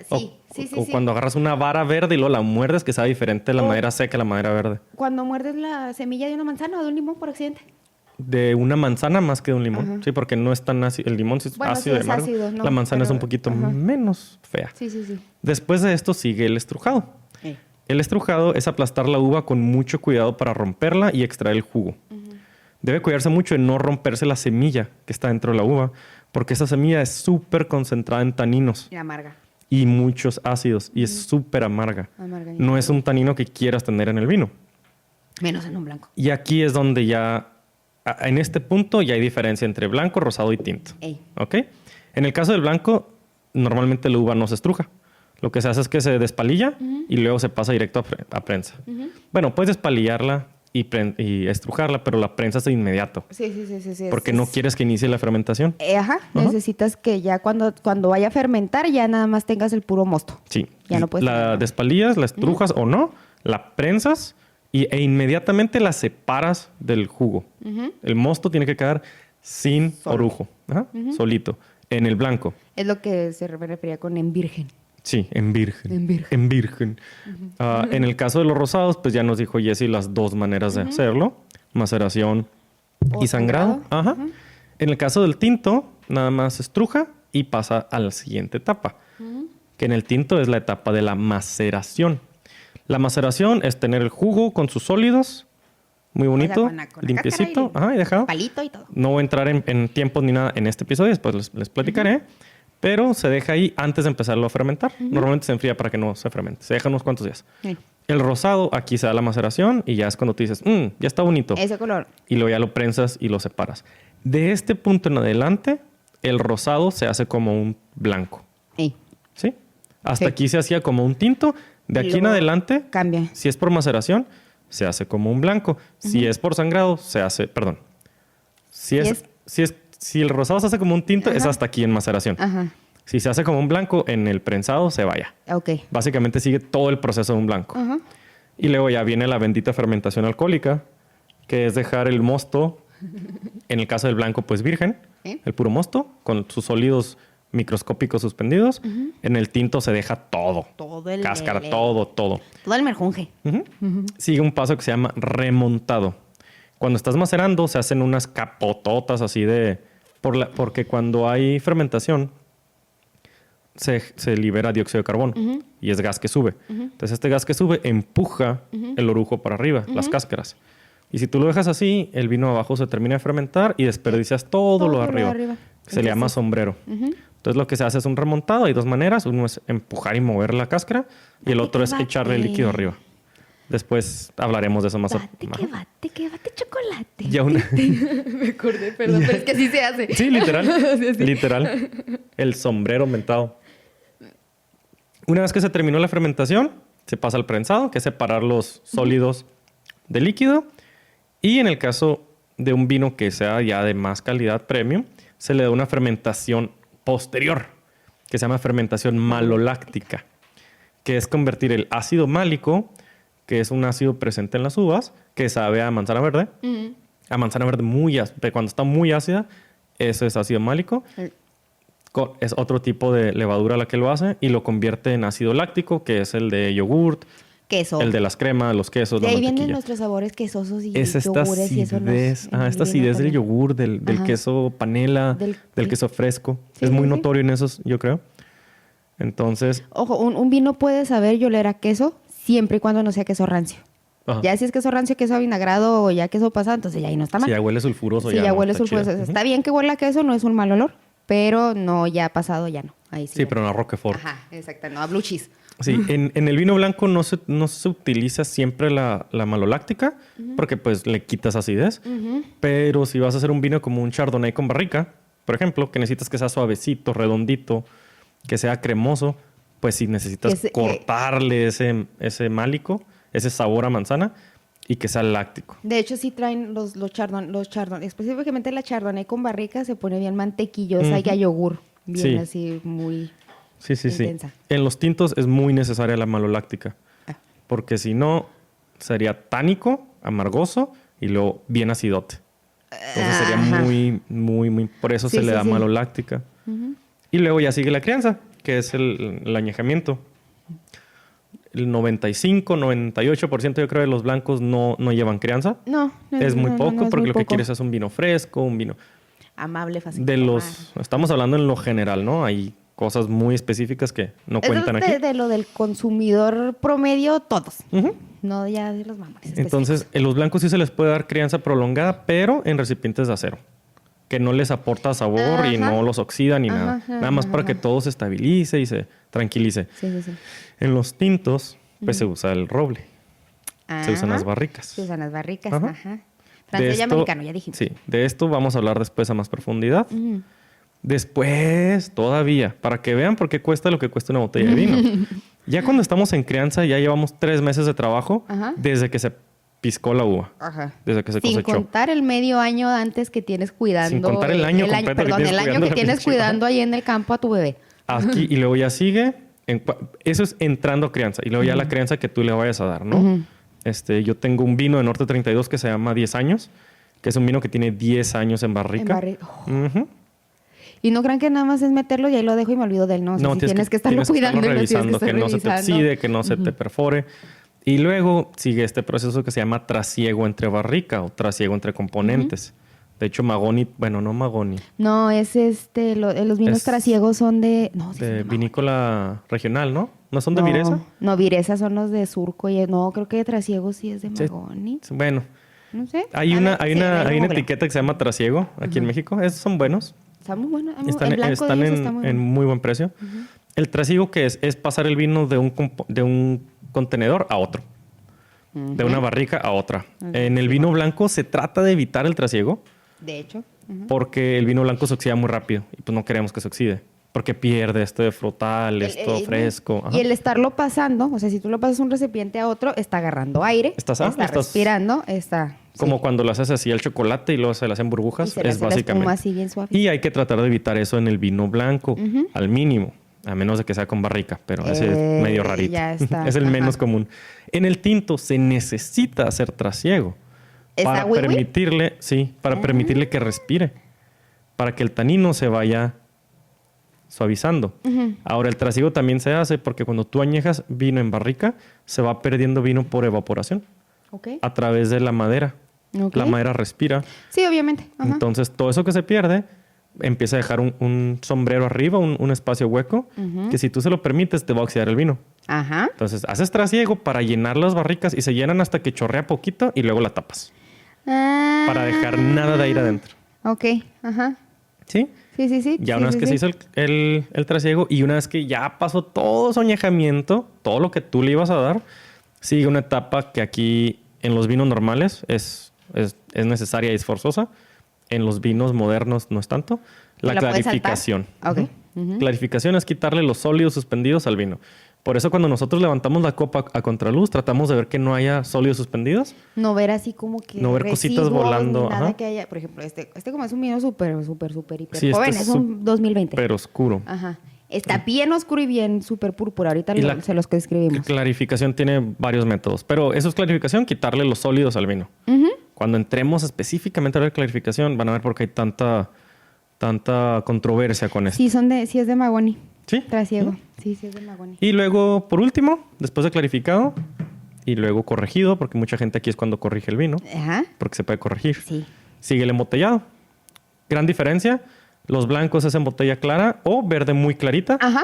O cuando agarras una vara verde y luego la muerdes, que sabe diferente la madera seca a la madera verde. Cuando muerdes la semilla de una manzana o de un limón por accidente. De una manzana más que de un limón. Ajá. Sí, porque no es tan ácido. El limón es ácido de amargo. Ácido, no, la manzana es un poquito menos fea. Sí. Después de esto sigue el estrujado. El estrujado es aplastar la uva con mucho cuidado para romperla y extraer el jugo. Debe cuidarse mucho de no romperse la semilla que está dentro de la uva, porque esa semilla es súper concentrada en taninos. Y amarga. Y muchos ácidos. Y es súper amarga. No es un tanino que quieras tener en el vino. Menos en un blanco. Y aquí es donde ya... En este punto ya hay diferencia entre blanco, rosado y tinto. ¿Ok? En el caso del blanco, normalmente la uva no se estruja. Lo que se hace es que se despalilla y luego se pasa directo a prensa. Bueno, puedes despalillarla y estrujarla, pero la prensa es de inmediato. Sí. Porque no quieres que inicie la fermentación. Necesitas que ya cuando vaya a fermentar ya nada más tengas el puro mosto. Sí. Ya no puedes la despalillas, la estrujas o no, la prensas e inmediatamente la separas del jugo. El mosto tiene que quedar sin orujo. Solito. En el blanco. Es lo que se refería con en virgen. Sí, en virgen. En el caso de los rosados, pues ya nos dijo Jessy las dos maneras de hacerlo. Maceración y sangrado. En el caso del tinto, nada más estruja y pasa a la siguiente etapa. Que en el tinto es la etapa de la maceración. La maceración es tener el jugo con sus sólidos, muy bonito, con limpiecito. Y dejado. Palito y todo. No voy a entrar en tiempos ni nada en este episodio, después les platicaré. Pero se deja ahí antes de empezarlo a fermentar. Normalmente se enfría para que no se fermente. Se deja unos cuantos días. El rosado, aquí se da la maceración y ya es cuando tú dices, ya está bonito. Ese color. Y luego ya lo prensas y lo separas. De este punto en adelante, el rosado se hace como un blanco. ¿Sí? Hasta aquí se hacía como un tinto. De aquí en adelante, cambia. Si es por maceración, se hace como un blanco. Si es por sangrado, se hace... Perdón. Si el rosado se hace como un tinto, es hasta aquí en maceración. Si se hace como un blanco, en el prensado se vaya. Básicamente sigue todo el proceso de un blanco. Y luego ya viene la bendita fermentación alcohólica, que es dejar el mosto, en el caso del blanco, pues virgen, el puro mosto, con sus sólidos microscópicos suspendidos. En el tinto se deja todo. Todo el cáscara, todo. Todo el merjunje. Sigue un paso que se llama remontado. Cuando estás macerando, se hacen unas capototas así porque cuando hay fermentación, se libera dióxido de carbono y es gas que sube. Entonces, este gas que sube empuja el orujo para arriba, las cáscaras. Y si tú lo dejas así, el vino abajo se termina de fermentar y desperdicias todo lo de arriba. Se le llama sombrero. Entonces, lo que se hace es un remontado. Hay dos maneras. Uno es empujar y mover la cáscara y el otro es echarle el líquido arriba. Después hablaremos de eso más. Que bate chocolate. Ya una... Me acordé, perdón, pero es que así se hace. Sí, literal. Literal. El sombrero mentado. Una vez que se terminó la fermentación, se pasa al prensado, que es separar los sólidos del líquido. Y en el caso de un vino que sea ya de más calidad premium, se le da una fermentación posterior, que se llama fermentación maloláctica, que es convertir el ácido málico, que es un ácido presente en las uvas, que sabe a manzana verde, a manzana verde cuando está muy ácida, eso es ácido málico. Es otro tipo de levadura la que lo hace y lo convierte en ácido láctico, que es el de yogurt, queso. El de las cremas, los quesos, de la ahí mantequilla. vienen nuestros sabores quesosos y Es esta yogures y eso acidez, esta acidez del yogur, del queso panela, del queso fresco. Sí, es muy sí, notorio en esos, yo creo. Entonces... Ojo, un vino puede saber y oler a queso siempre y cuando no sea queso rancio. Ajá. Ya si es queso rancio, queso avinagrado o ya queso pasado, entonces ya ahí no está mal. Si ya huele sulfuroso, si ya no huele está sulfuroso. chido. Está bien que huela a queso, no es un mal olor, pero no ya pasado, ya no. Ahí sí. Sí, pero no a Roquefort. Ajá, exacto, no a blue cheese. Sí, en el vino blanco no se utiliza siempre la maloláctica porque pues le quitas acidez. Pero si vas a hacer un vino como un Chardonnay con barrica, por ejemplo, que necesitas que sea suavecito, redondito, que sea cremoso, pues sí necesitas cortarle ese málico, ese sabor a manzana y que sea láctico. De hecho, sí traen los chardonnay, específicamente la Chardonnay con barrica se pone bien mantequillosa y a yogur, bien así muy... Sí. intensa. En los tintos es muy necesaria la maloláctica. Porque si no, sería tánico, amargoso y luego bien acidote. Entonces sería muy... Por eso se le da maloláctica. Y luego ya sigue la crianza, que es el añejamiento. El 95-98% yo creo de los blancos no llevan crianza. No. Es muy poco porque lo que poco. quieres es un vino fresco, un vino... Amable, fácil. Estamos hablando en lo general, ¿no? Hay cosas muy específicas que no cuentan aquí. De lo del consumidor promedio, todos. No ya de los mamones. Entonces, en los blancos sí se les puede dar crianza prolongada, pero en recipientes de acero. Que no les aporta sabor y no los oxida ni nada. Nada más para que todo se estabilice y se tranquilice. Sí. En los tintos, pues se usa el roble. Se usan las barricas. Se usan las barricas, Francés y americano, ya dijimos. Sí, de esto vamos a hablar después a más profundidad. Después, todavía, para que vean por qué cuesta lo que cuesta una botella de vino. Ya cuando estamos en crianza, ya llevamos 3 meses de trabajo desde que se piscó la uva. Desde que se cosechó. Sin contar el medio año antes que tienes cuidando. Sin contar el año completo el año que tienes cuidando ahí en el campo a tu bebé. Aquí, y luego ya sigue. Eso es entrando a crianza. Y luego ya la crianza que tú le vayas a dar, ¿no? Yo tengo un vino de Norte 32 que se llama 10 años. Que es un vino que tiene 10 años en barrica. Y no crean que nada más es meterlo y ahí lo dejo y me olvido de él. No, tienes que estarlo cuidando. Revisando, que no se te oxide, que no se te perfore. Y luego sigue este proceso que se llama trasiego entre barrica o trasiego entre componentes. De hecho, Mahagoni, no Mahagoni. No, es los vinos trasiegos son de... No, de vinícola regional, ¿no? ¿No son de Viresa? No, Viresa son los de Surco. No, creo que de trasiego sí es de Mahagoni. Bueno. No sé. Hay una etiqueta que se llama trasiego aquí en México. Esos son buenos. Están muy buenos. Están en muy buen precio. El trasiego, ¿qué es? Es pasar el vino de un contenedor a otro. De una barrica a otra. En el vino blanco se trata de evitar el trasiego. De hecho. Porque el vino blanco se oxida muy rápido. Y pues no queremos que se oxide. Porque pierde esto de frutal, esto fresco. Y el estarlo pasando, o sea, si tú lo pasas un recipiente a otro, está agarrando aire. Está respirando, está... Como cuando lo haces así al chocolate y luego se le hacen burbujas. Es básicamente. Así bien suave. Y hay que tratar de evitar eso en el vino blanco, al mínimo. A menos de que sea con barrica, pero ese es medio rarito. Ya está. Es el menos común. En el tinto se necesita hacer trasiego. Para permitirle, permitirle que respire. Para que el tanino se vaya suavizando. Ahora, el trasiego también se hace porque cuando tú añejas vino en barrica, se va perdiendo vino por evaporación. A través de la madera. La madera respira. Sí, obviamente. Entonces, todo eso que se pierde empieza a dejar un sombrero arriba, un espacio hueco, que si tú se lo permites, te va a oxidar el vino. Entonces, haces trasiego para llenar las barricas y se llenan hasta que chorrea poquito y luego la tapas. Para dejar nada de aire adentro. ¿Sí? Sí. Ya una vez que se hizo el trasiego y una vez que ya pasó todo su añejamiento, todo lo que tú le ibas a dar, sigue una etapa que aquí en los vinos normales es necesaria y es forzosa. En los vinos modernos no es tanto. La clarificación. Clarificación es quitarle los sólidos suspendidos al vino. Por eso cuando nosotros levantamos la copa a contraluz, tratamos de ver que no haya sólidos suspendidos. No ver así como que no ver cositas volando. Nada Ajá. que haya. Por ejemplo, este como es un vino súper hiper Sí, joven. Es un 2020. Pero oscuro. Ajá. Está bien oscuro y bien súper púrpura. Ahorita se los que describimos. Clarificación tiene varios métodos. Pero eso es clarificación, quitarle los sólidos al vino. Cuando entremos específicamente a ver clarificación, van a ver por qué hay tanta controversia con esto. Sí, sí es de Mahagoni. ¿Sí? Trasiego. Sí es de Mahagoni. Y luego, por último, después de clarificado y luego corregido, porque mucha gente aquí es cuando corrige el vino, Ajá. porque se puede corregir. Sí. Sigue el embotellado. Gran diferencia. Los blancos es en botella clara o verde muy clarita. Ajá.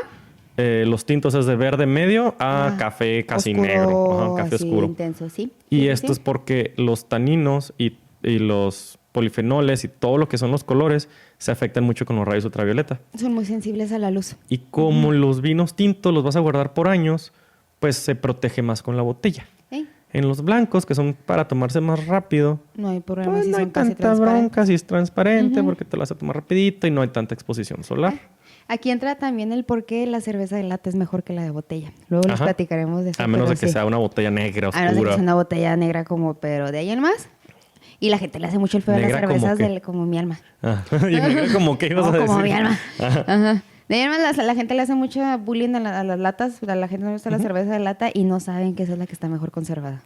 Los tintos es de verde medio a café casi oscuro, negro. Ajá, café así, oscuro. intenso, sí. Y Sí, esto sí. es porque los taninos y los polifenoles y todo lo que son los colores se afectan mucho con los rayos ultravioleta. Son muy sensibles a la luz. Y como los vinos tintos los vas a guardar por años, pues se protege más con la botella. ¿Eh? En los blancos, que son para tomarse más rápido, No hay problema pues si no hay son casi tanta transparentes. bronca si es transparente porque te lo vas a tomar rapidito y no hay tanta exposición solar. Aquí entra también el por qué la cerveza de lata es mejor que la de botella. Luego les Ajá. platicaremos de eso. A menos pero de que sí. sea una botella negra, A menos de que oscura. sea una botella negra como, pero de ahí en más. Y la gente le hace mucho el feo a las ¿Negra como cervezas qué? como mi alma. Ah, y negra como que ibas No, a decir. como mi alma. Ajá. Ajá. De ahí en más la gente le hace mucho bullying a las latas. A la gente no le gusta la cerveza de lata y no saben que esa es la que está mejor conservada.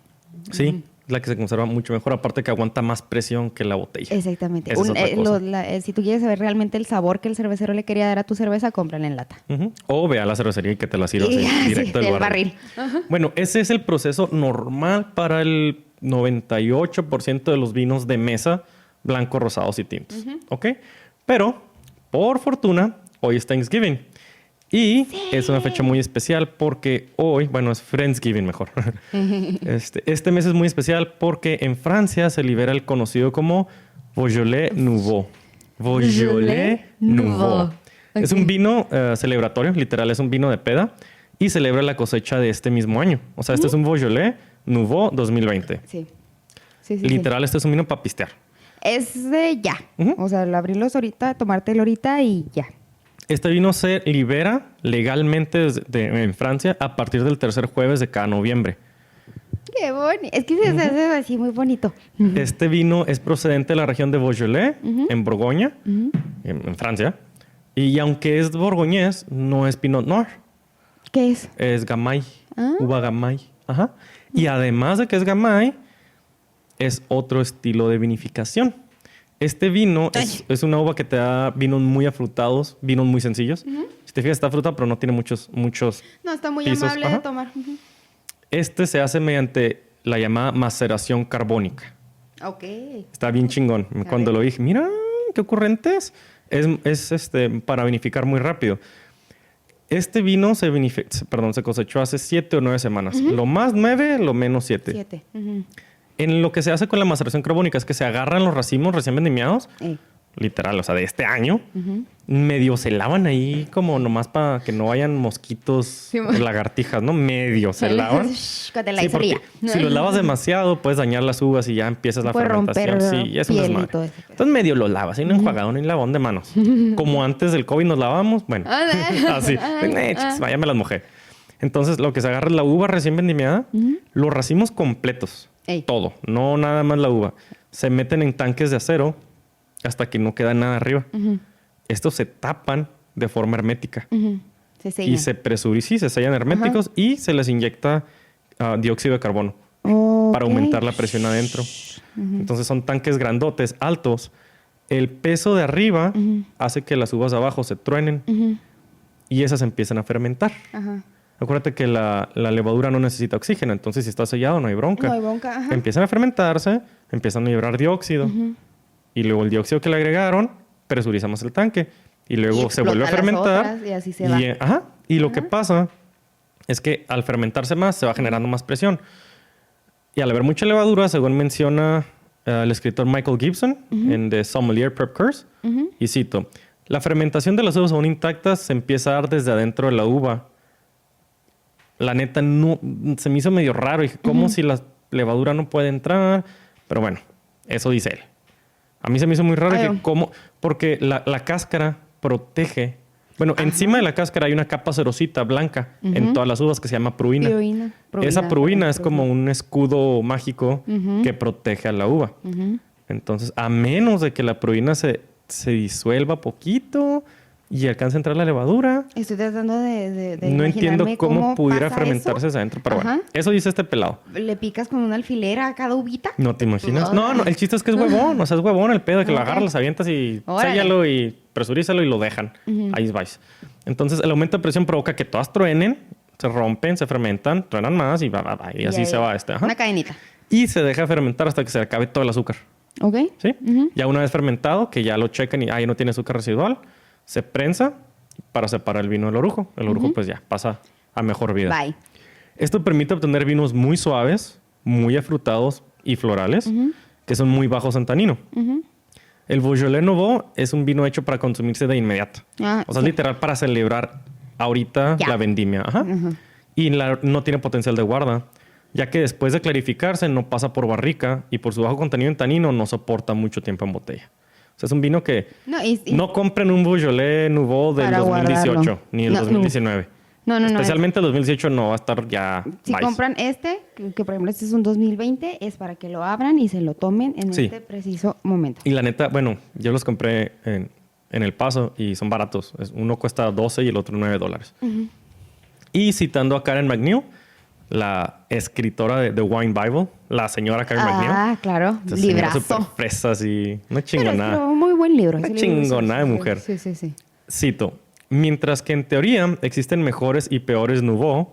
Sí, la que se conserva mucho mejor, aparte que aguanta más presión que la botella. Exactamente. Esa es otra cosa. Si tú quieres saber realmente el sabor que el cervecero le quería dar a tu cerveza, cómprala en lata. Ujú. O ve a la cervecería y que te la sirva Y- así, sí, directo del del barril. barril. Bueno, ese es el proceso normal para el 98% de los vinos de mesa, blancos, rosados y tintos. ¿Ok? Pero, por fortuna, hoy es Thanksgiving. Y es una fecha muy especial porque hoy, bueno, es Friendsgiving mejor. Este mes es muy especial porque en Francia se libera el conocido como Beaujolais Nouveau. Beaujolais Nouveau. Ok. Es un vino celebratorio, literal, es un vino de peda y celebra la cosecha de este mismo año. O sea, este es un Beaujolais Nouveau 2020. Sí. Sí, sí. Literal, este es un vino para pistear. Es de ya. Ujú. O sea, abrirlos ahorita, tomártelo ahorita y ya. Este vino se libera legalmente en Francia a partir del tercer jueves de cada noviembre. Qué bonito. Es que se hace así muy bonito. Este vino es procedente de la región de Beaujolais, en Borgoña, en Francia. Y aunque es borgoñés, no es Pinot Noir. ¿Qué es? Es Gamay, Ah. uva Gamay. Ajá. Y además de que es Gamay, es otro estilo de vinificación. Este vino es una uva que te da vinos muy afrutados, vinos muy sencillos. Si te fijas, está fruta, pero no tiene muchos No, está muy pisos. amable Ajá. de tomar. Ujú. Este se hace mediante la llamada maceración carbónica. Ok. Está bien chingón. Cuando lo dije, mira, qué ocurrentes. Es para vinificar muy rápido. Este vino se cosechó hace 7 o 9 semanas. Lo más 9, lo menos 7. 7. Ujú. En lo que se hace con la maceración carbónica es que se agarran los racimos recién vendimiados, literal, o sea, de este año, medio se lavan ahí como nomás para que no vayan mosquitos, Sí, lagartijas, ¿no? Medio se lavan. Con la Sí, porque si los lavas demasiado, puedes dañar las uvas y ya empiezas la Puede fermentación. romper Sí, es un piel y desmadre. todo eso. Entonces medio lo lavas, y un enjuagador ni lavón de manos. Como antes del COVID nos lavamos, bueno, así. Vaya, me las mojé. Entonces, lo que se agarra es la uva recién vendimiada, los racimos completos, todo, no nada más la uva. Se meten en tanques de acero hasta que no queda nada arriba. Estos se tapan de forma hermética. Se sellan. Y se presurizan, se sellan herméticos y se les inyecta dióxido de carbono para aumentar la presión adentro. Entonces son tanques grandotes, altos. El peso de arriba hace que las uvas de abajo se truenen y esas empiezan a fermentar. Ajá. Acuérdate que la levadura no necesita oxígeno, entonces si está sellado no hay bronca. No hay bronca, ajá. Empiezan a fermentarse, empiezan a liberar dióxido y luego el dióxido que le agregaron presuriza más el tanque y luego Y se vuelve a explota las fermentar. otras y así se va. Y lo que pasa es que al fermentarse más se va generando más presión. Y al haber mucha levadura, según menciona el escritor Michael Gibson en The Sommelier Prep Course, y cito, la fermentación de las uvas aún intactas se empieza a dar desde adentro de la uva. La neta, no, se me hizo medio raro. Dije, ¿cómo si la levadura no puede entrar? Pero bueno, eso dice él. A mí se me hizo muy raro. Dije, ¿cómo? Porque la cáscara protege Bueno, encima de la cáscara hay una capa cerosita blanca en todas las uvas que se llama pruina. Esa pruina es como un escudo mágico que protege a la uva. Entonces, a menos de que la pruina se disuelva poquito y alcance a entrar la levadura. Estoy tratando de no entiendo cómo pudiera fermentarse eso. adentro, pero bueno, eso dice este pelado. ¿Le picas con una alfilera a cada uvita? ¿No te imaginas? No, el chiste es que es huevón. O sea, es huevón el pedo de que lo agarras, las avientas y séllalo y presurízalo y lo dejan. Ahí vais. Entonces, el aumento de presión provoca que todas truenen, se rompen, se fermentan, truenan más y y así se va Una cadenita. Y se deja fermentar hasta que se acabe todo el azúcar. Ok. ¿Sí? Ya una vez fermentado, que ya lo checan y ya no tiene azúcar residual, se prensa para separar el vino del orujo. El orujo pues ya pasa a mejor vida. Bye. Esto permite obtener vinos muy suaves, muy afrutados y florales, que son muy bajos en tanino. El Beaujolais Nouveau es un vino hecho para consumirse de inmediato. O sea, es literal para celebrar ahorita la vendimia. Y no tiene potencial de guarda, ya que después de clarificarse no pasa por barrica y por su bajo contenido en tanino no soporta mucho tiempo en botella. O sea, es un vino que no compren un Beaujolais Nouveau del 2018 guardarlo. ni el 2019. No. Especialmente el 2018 no va a estar ya. Si compran que por ejemplo este es un 2020, es para que lo abran y se lo tomen en este preciso momento. Y la neta, bueno, yo los compré en El Paso y son baratos. Uno cuesta 12 y el otro $9. Y citando a Karen McNeil, la escritora de The Wine Bible, la señora Karen McNeil. Ah, claro. Librazo. Súper fresas y una chingonada. Pero muy buen libro. Una chingonada de mujer. Sí. Cito. Mientras que en teoría existen mejores y peores Nouveau,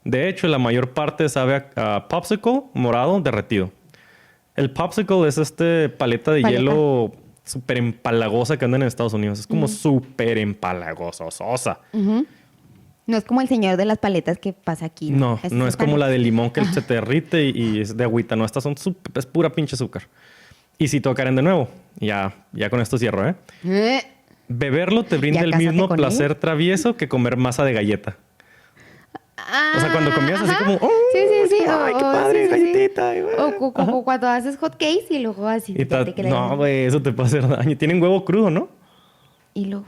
de hecho la mayor parte sabe a popsicle morado derretido. El popsicle es paleta de hielo súper empalagosa que andan en Estados Unidos. Es como súper empalagososa. No es como el señor de las paletas que pasa aquí. No es como la de limón que se te derrite y es de agüita. No, estas es pura pinche azúcar. Y cito a Karen de nuevo. Ya con esto cierro, Beberlo te brinda el mismo placer travieso que comer masa de galleta. O sea, cuando comías así como... ¡Oh, sí! ¡Ay, qué padre, galletita! O cuando haces hot cakes y luego así... No, güey, eso te puede hacer daño. Tienen huevo crudo, ¿no? Y luego...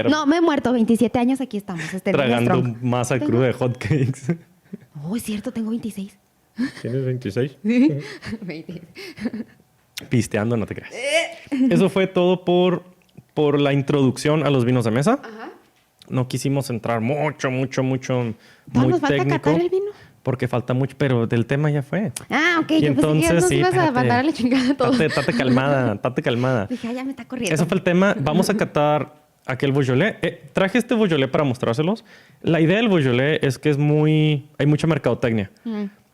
No, me he muerto. 27 años, aquí estamos. Tragando masa cruda de hot cakes. Oh, es cierto, tengo 26. ¿Tienes 26? Sí. Pisteando, no te creas. Eso fue todo por la introducción a los vinos de mesa. No quisimos entrar mucho, muy nos falta técnico. catar el vino. Porque falta mucho, pero del tema ya fue. Ok. Y yo pensé que nos ibas a mandar a la chingada todo. Tate calmada. Dije, ya me está corriendo. Eso fue el tema. Vamos a catar aquel Beaujolais. Traje este Beaujolais para mostrárselos. La idea del Beaujolais es que hay mucha mercadotecnia.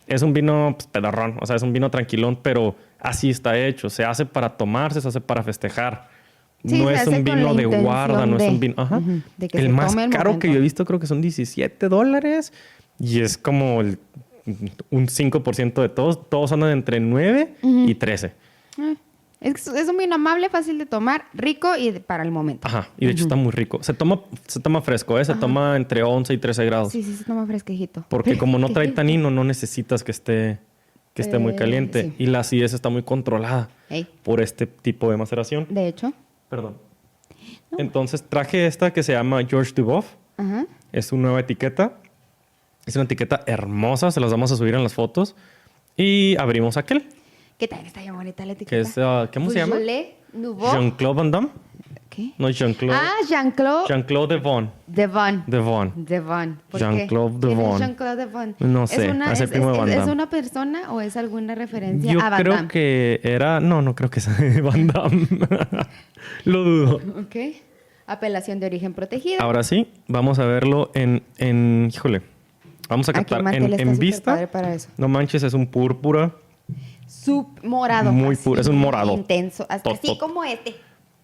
Es un vino pedorrón. O sea, es un vino tranquilón, pero así está hecho. Se hace para tomarse, se hace para festejar. Sí, no es un vino de guarda, no es un vino... El más caro que yo he visto creo que son $17. Y es como un 5% de todos. Todos andan entre 9 y 13. Es un vino amable, fácil de tomar, rico y para el momento. Y de hecho está muy rico. Se toma fresco, Se toma entre 11 y 13 grados. Sí, se toma fresquejito. Porque como no trae tanino, no necesitas que esté muy caliente. Sí. Y la acidez está muy controlada por este tipo de maceración. De hecho. Perdón. No. Entonces traje esta que se llama Georges Dubois. Es una nueva etiqueta. Es una etiqueta hermosa. Se las vamos a subir en las fotos. Y abrimos aquel. ¿Qué tal? Está bien bonita la etiqueta. Que es, ¿cómo se llama? Beaujolais Nouveau. Jean-Claude Van Damme. ¿Qué? No, Jean-Claude. Jean-Claude. Jean-Claude Devon. Devon. ¿Por Jean-Claude qué? Devon. Jean-Claude Devon. No sé. Hace primo de Van Damme. ¿Es una persona o es alguna referencia Yo a Van Damme? creo que era... No creo que sea de Van Damme. Lo dudo. Ok. Apelación de origen protegido. Ahora sí, vamos a verlo en híjole. Vamos a captar en vista. Para eso. No manches, es un púrpura. Morado. Muy puro. Es un morado. Intenso. Así como este.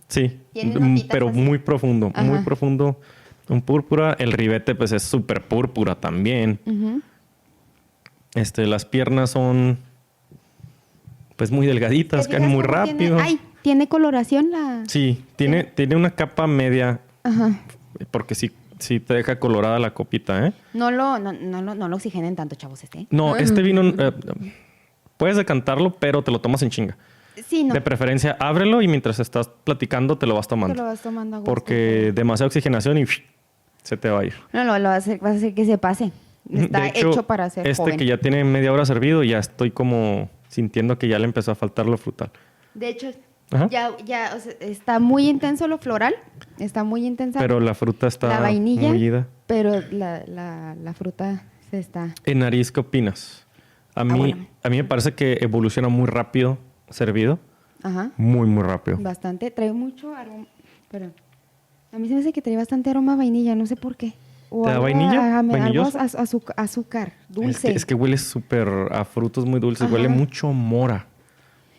Sí. Tiene pero así. muy profundo. Muy profundo. Un púrpura. El ribete, pues, es súper púrpura también. Las piernas son, pues, muy delgaditas. Caen muy rápido. ¿Tiene coloración la...? Sí. Tiene una capa media. Porque sí te deja colorada la copita, No lo oxigenen tanto, chavos, No, este vino... puedes decantarlo, pero te lo tomas en chinga. Sí, no. De preferencia, ábrelo y mientras estás platicando te lo vas tomando. Te lo vas tomando a gusto. Porque demasiada oxigenación y se te va a ir. No, va a hacer que se pase. Está De hecho, hecho para ser joven. que ya tiene media hora servido, ya estoy como sintiendo que ya le empezó a faltar lo frutal. De hecho, Ajá. ya o sea, está muy intenso lo floral. Está muy intensa. Pero la fruta está la vainilla, mullida. pero la fruta se está... En nariz, ¿qué opinas? A mí, bueno. a mí me parece que evoluciona muy rápido servido. Ajá. Muy, muy rápido. Bastante. Trae mucho aroma. Pero a mí se me hace que trae bastante aroma a vainilla. No sé por qué. O ¿Te da algo vainilla? algo ¿Vainilloso? azúcar. Dulce. Es que huele súper a frutos muy dulces. Ajá. Huele mucho a mora.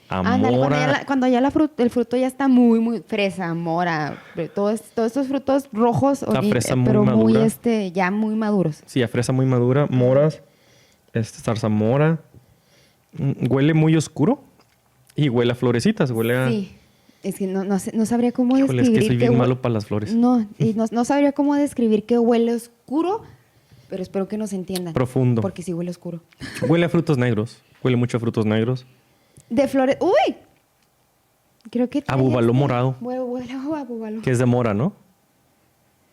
A Ándale, mora. cuando ya el fruto ya está muy, muy fresa, mora, todos estos frutos rojos, La fresa muy pero muy, madura. ya muy maduros. Sí, a fresa muy madura. Moras. Zarzamora. Huele muy oscuro. Y huele a florecitas. Huele a... Sí, es que no sabría cómo Híjole, es describir. que soy bien malo para las flores. No, y no sabría cómo describir que huele oscuro, pero espero que nos entiendan. Profundo. Porque sí huele oscuro. Huele a frutos negros. Huele mucho a frutos negros. De flores. ¡Uy! Creo que... A bubaló morado. Huele a bubaló. Que es de mora, ¿no?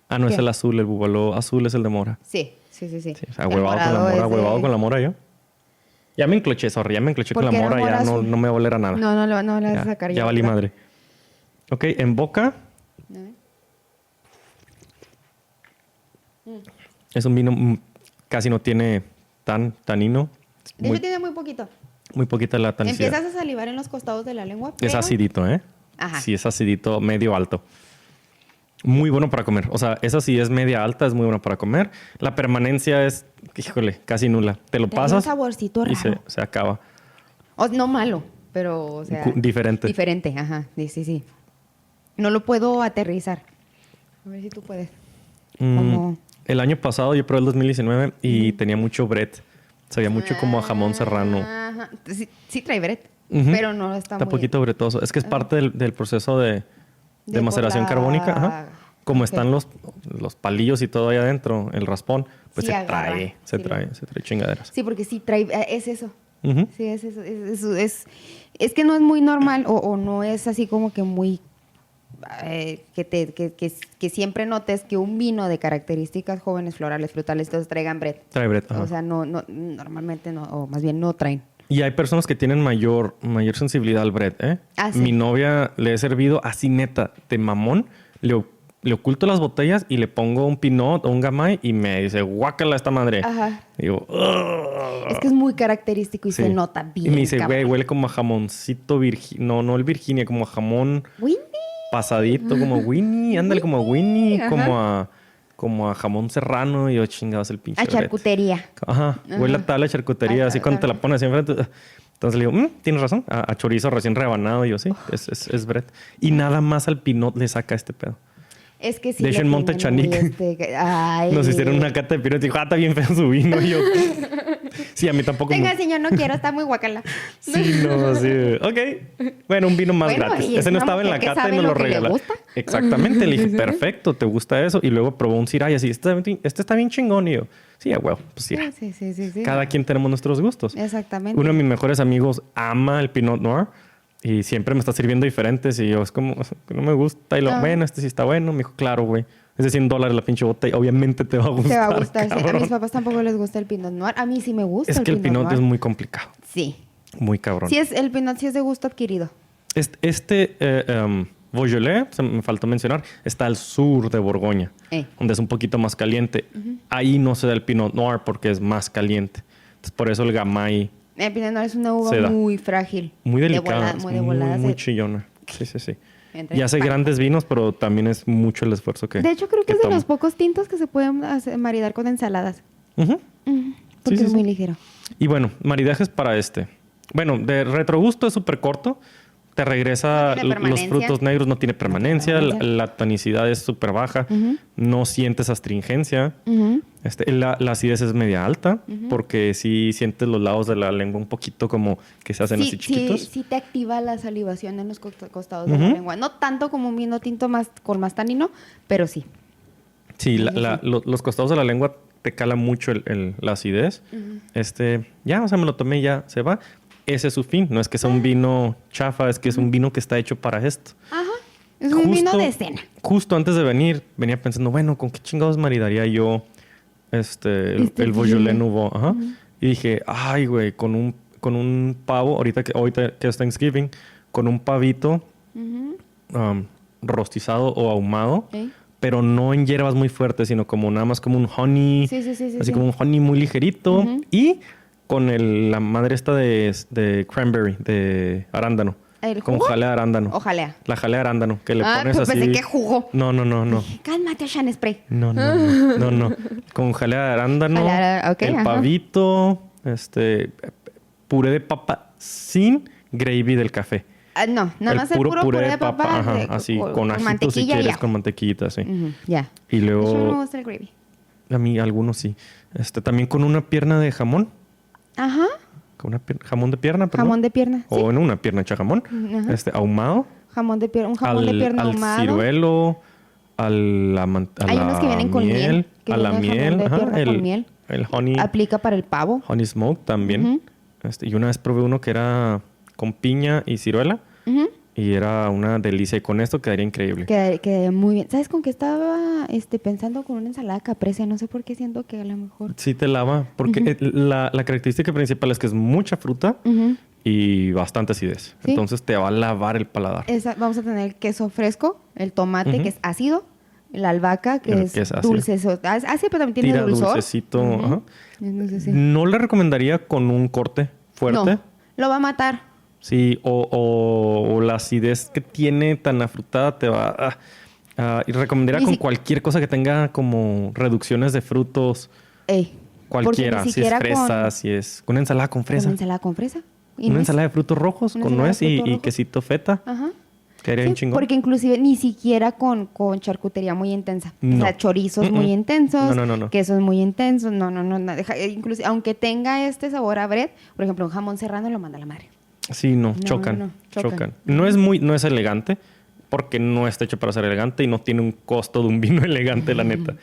Ah, no, ¿Qué? es el azul. El bubaló azul es el de mora. Sí. Sí, o sea, El huevado con la morado mora, es de- huevado con la mora yo. Ya me encloché, sorry, ya me encloché con la Porque era mora, mora ya azul. no me va a oler a nada. No la vas ya, a sacar ya valí ¿verdad? madre. Ok, en boca A ver. es un vino, casi no tiene tanino. De Muy, hecho, tiene muy poquito. muy poquita la tanicidad. Empiezas a salivar en los costados de la lengua. Es pero- acidito, ¿eh? Ajá. Sí, es acidito, medio alto. Muy bueno para comer. O sea, esa sí es media alta, es muy bueno para comer. La permanencia es, híjole, casi nula. Te lo Tiene un pasas saborcito y raro. se acaba. No malo, pero, o sea... Diferente. Diferente, ajá. Sí. No lo puedo aterrizar. A ver si tú puedes. Como- El año pasado yo probé el 2019 y tenía mucho bret. Sabía mucho como a jamón serrano. Ajá. Sí trae bret, Ujú. pero no está Está muy... poquito bretoso. Es que es parte del proceso de por maceración la- carbónica. Ajá. Como Ok. están los palillos y todo ahí adentro, el raspón, pues Sí, se agarra. trae, Sí, se trae chingaderas. Sí, porque sí trae... Es eso. Ujú. Sí, es eso. Es que no es muy normal o no es así como que muy... que siempre notes que un vino de características jóvenes, florales, frutales, todos traigan bret. Trae bret. Ajá. O sea, normalmente no, o más bien no traen. Y hay personas que tienen mayor sensibilidad al bret, ¿eh? Ah, sí. Mi novia le he servido así neta, de mamón. Le oculto las botellas y le pongo un pinot o un gamay y me dice, guácala esta madre. Ajá. Y digo, "Ugh". Es que es muy característico y Sí. se nota bien. Y me dice, cabrón. güey, huele como a jamoncito Virginia. No el Virginia, como a jamón Winnie. pasadito, como Winnie. Ándale, como a Winnie, Ajá. como a jamón serrano. Y yo, chingados, el pinche A bret. charcutería. Ajá, huele Ajá. a tal a charcutería, Ah, así cuando te la también. pones así enfrente. Entonces le digo, tienes razón, a chorizo recién rebanado. Y yo, sí, es bret. Y nada más al pinot le saca este pedo. Es que sí. De hecho, le en Monte tienen muy, Chanique ay. nos hicieron una cata de pinot y dijo, está bien feo su vino. Y yo, sí, a mí tampoco. Venga, señor, no quiero, está muy guacala. Sí, no, sí. Ok. Bueno, un vino más Bueno, gratis. y es Ese no una estaba en la mujer que cata y sabe nos lo lo que le regalaron. gusta. Exactamente. Le dije, perfecto, ¿te gusta eso? Y luego probó un Syrah y así, este está bien chingón. Y yo, sí, huevo, pues Syrah. Sí. Cada quien tenemos nuestros gustos. Exactamente. Uno de mis mejores amigos ama el Pinot Noir y siempre me está sirviendo diferentes. Y yo, es como, que no me gusta. Y lo, bueno, este sí está bueno. Me dijo, claro, güey. Es de $100 la pinche botella. Obviamente te va a gustar. Te va a gustar. Sí. A cabrón. mis papás tampoco les gusta el Pinot Noir. A mí sí me gusta Es que el Pinot Noir. es muy complicado. Sí. Muy cabrón. El Pinot sí es de gusto adquirido. Beaujolais, me faltó mencionar, está al sur de Borgoña, donde es un poquito más caliente. Ahí no se da el Pinot Noir porque es más caliente. Entonces, por eso el Gamay El Pinot Noir es una uva Se da. muy frágil. muy delicada, Muy de volada. muy se- chillona. Sí. entra Y en hace pánico. grandes vinos, pero también es mucho el esfuerzo que De hecho, creo que es de toma. los pocos tintos que se pueden maridar con ensaladas. Ujú. Porque Sí, es sí. muy ligero. Y bueno, maridajes para este. Bueno, de retrogusto es súper corto. Te regresa No tiene los permanencia. frutos negros, no tiene permanencia. permanencia. La tonicidad es súper baja. No sientes astringencia. Ujú. La acidez es media alta porque sí sientes los lados de la lengua un poquito como que se hacen así chiquitos. Sí te activa la salivación en los costados de la lengua. No tanto como un vino tinto con más tanino, pero sí. Sí, los costados de la lengua te cala mucho la acidez. Ya, o sea, me lo tomé y ya se va. ese es su fin. No es que sea un vino chafa, es que es un vino que está hecho para esto. Ajá. Es un vino de cena. Justo antes de venir, venía pensando, bueno, ¿con qué chingados maridaría yo el Beaujolais Nouveau? Ajá. Y dije, ay, güey, con un pavo, ahorita que es Thanksgiving, con un pavito rostizado o ahumado, pero no en hierbas muy fuertes, sino como nada más como un honey, así como un honey muy ligerito, y con la madre esta de cranberry, de arándano. Con jalea de arándano. O jalea. La jalea de arándano, que le pones así. Pensé que jugo. No. Cálmate, Shan Spray. No. Con jalea de arándano, el pavito, puré de papa sin gravy del café. No, nada más el puro puré de papa. Ajá, así, con ajitos si quieres, con mantequillita, sí. Ya. Y luego... Yo no me gusta el gravy. A mí, algunos sí. También con una pierna de jamón. Ajá. Con jamón de pierna, perdón. Jamón de pierna, o en una pierna hecha jamón. Ahumado. Un jamón de pierna ahumado. Al ciruelo, Hay unos que vienen con miel. A la miel. Con miel. El honey. Aplica para el pavo. Honey smoke también. Y una vez probé uno que era con piña y ciruela. Y era una delicia. Y con esto quedaría increíble. Quedaría muy bien. ¿Sabes con qué estaba pensando? Con una ensalada caprese. No sé por qué siento que a lo mejor... Sí te lava. Porque la característica principal es que es mucha fruta y bastante acidez. ¿Sí? Entonces te va a lavar el paladar. Vamos a tener el queso fresco, el tomate que es ácido, la albahaca que es dulce. Ácido, pero también tiene dulzor. Dulcecito. No le recomendaría con un corte fuerte. No, lo va a matar. Sí, o la acidez que tiene tan afrutada te va y recomendaría con cualquier cosa que tenga como reducciones de frutos. Cualquiera, si es fresa, si es... Una ensalada con fresa. Una ensalada con fresa. Una ensalada de frutos rojos con nuez y quesito feta. Ajá. Quedaría bien chingón. Porque inclusive ni siquiera con charcutería muy intensa. No. O sea, chorizos muy intensos. No. Quesos muy intensos. No. Inclusive, aunque tenga este sabor a bread, por ejemplo, un jamón serrano lo manda a la madre. Sí, chocan. No es elegante, porque no está hecho para ser elegante y no tiene un costo de un vino elegante, la neta.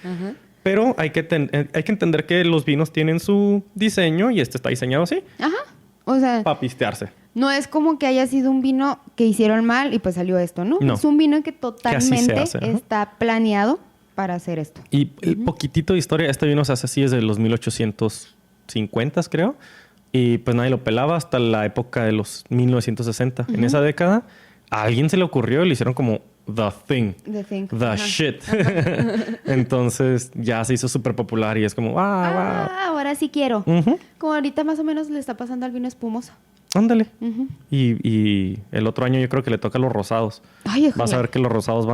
Pero hay que entender que los vinos tienen su diseño y este está diseñado así. Ajá. O sea... para pistearse. No es como que haya sido un vino que hicieron mal y pues salió esto, ¿no? Es un vino que totalmente está planeado para hacer esto. Y poquitito de historia. Este vino se hace así desde los 1850, creo. Y pues nadie lo pelaba hasta la época de los 1960. En esa década, a alguien se le ocurrió y le hicieron como the thing. The shit. Entonces ya se hizo súper popular y es como, wow. Ahora sí quiero. Como ahorita más o menos le está pasando al vino espumoso. Ándale. Y el otro año yo creo que le toca a los rosados. Ay, vas a ver que los rosados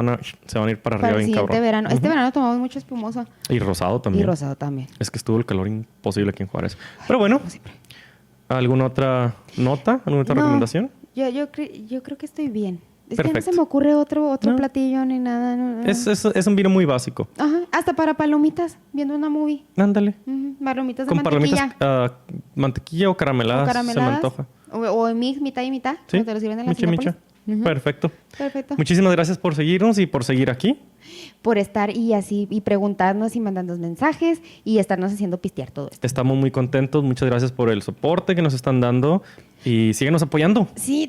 se van a ir para arriba bien cabrón. Verano. Este verano tomamos mucho espumoso. Y rosado también. Es que estuvo el calor imposible aquí en Juárez. Pero bueno, ¿alguna otra nota? ¿Alguna otra recomendación? Yo creo que estoy bien. Es que no se me ocurre otro platillo ni nada. No. Es un vino muy básico. Ajá. Hasta para palomitas, viendo una movie. Ándale. Palomitas de mantequilla. Palomitas, mantequilla o carameladas, se me antoja. O en mix, mitad y mitad. Sí, te lo sirven en la micha. Perfecto. Muchísimas gracias por seguirnos y por seguir aquí. Por estar y preguntarnos y mandarnos mensajes y estarnos haciendo pistear todo esto. Estamos muy contentos. Muchas gracias por el soporte que nos están dando y síguenos apoyando. Sí,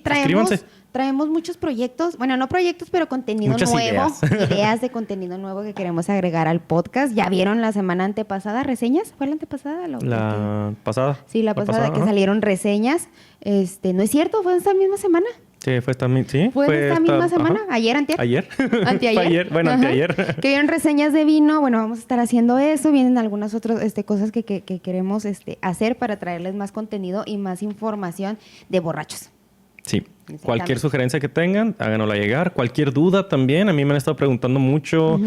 traemos muchos proyectos. Bueno, no proyectos, pero contenido muchas nuevo. Ideas de contenido nuevo que queremos agregar al podcast. ¿Ya vieron la semana antepasada reseñas? ¿Fue la antepasada? La pasada. Sí, la pasada que salieron reseñas. No es cierto, fue esta misma semana. Sí, fue esta misma semana. Anteayer. Anteayer. Que vieron reseñas de vino. Bueno, vamos a estar haciendo eso. Vienen algunas otras cosas que queremos hacer para traerles más contenido y más información de borrachos. Sí. Cualquier sugerencia que tengan, háganosla llegar. Cualquier duda también. A mí me han estado preguntando mucho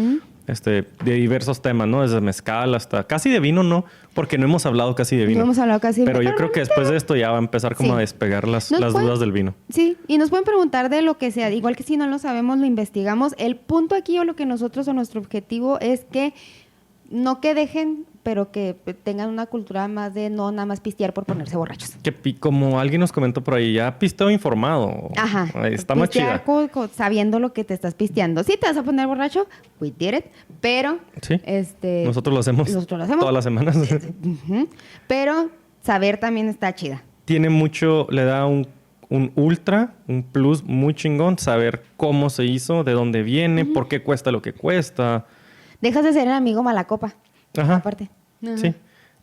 de diversos temas, ¿no? Desde mezcal hasta... Casi de vino, ¿no? Porque no hemos hablado casi de vino. No hemos hablado casi de vino. Pero yo creo que después de esto ya va a empezar como a despegar las dudas del vino. Sí, y nos pueden preguntar de lo que sea. Igual que si no lo sabemos, lo investigamos. El punto aquí o lo que nosotros o nuestro objetivo es que no que dejen, pero que tengan una cultura más de no nada más pistear por ponerse borrachos. Que como alguien nos comentó por ahí, ya pisteo informado. Ajá. Está más chida. Sabiendo lo que te estás pisteando. Sí te vas a poner borracho, we did it, pero... Sí, nosotros lo hacemos todas las semanas. Pero saber también está chida. tiene mucho, le da un ultra, un plus muy chingón, saber cómo se hizo, de dónde viene, por qué cuesta lo que cuesta. Dejas de ser el amigo malacopa. Ajá. Aparte. Ajá. Sí.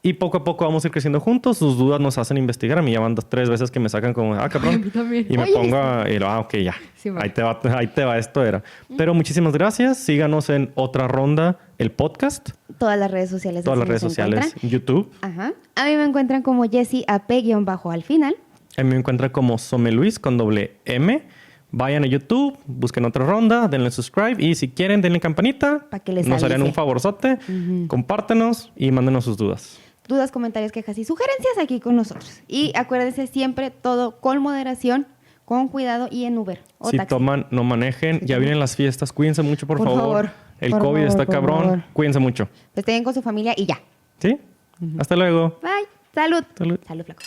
Y poco a poco vamos a ir creciendo juntos. Sus dudas nos hacen investigar. A mí ya van 2-3 veces que me sacan como, cabrón. A mí también. Y me Oye, pongo ok, ya. Sí, va. Ahí te va, esto era. Pero muchísimas gracias. Síganos en Otra Ronda, el podcast. Todas las redes sociales. Todas así las redes nos sociales. encuentran. YouTube. Ajá. A mí me encuentran como Jessie AP_ al final. A mí me encuentra como Someluis con doble M. Vayan a YouTube, busquen Otra Ronda, denle subscribe y si quieren denle campanita. Pa' que les nos harían avise. un favorzote. Compártenos y mándenos sus dudas. Dudas, comentarios, quejas y sugerencias aquí con nosotros. Y acuérdense siempre todo con moderación, con cuidado y en Uber o Si taxi. toman, no manejen. Ya vienen las fiestas. Cuídense mucho, por favor. El Por COVID favor, está por cabrón. favor. Cuídense mucho. Estén con su familia y ya. ¿Sí? Hasta luego. Bye. Salud. Salud. Salud, flaco.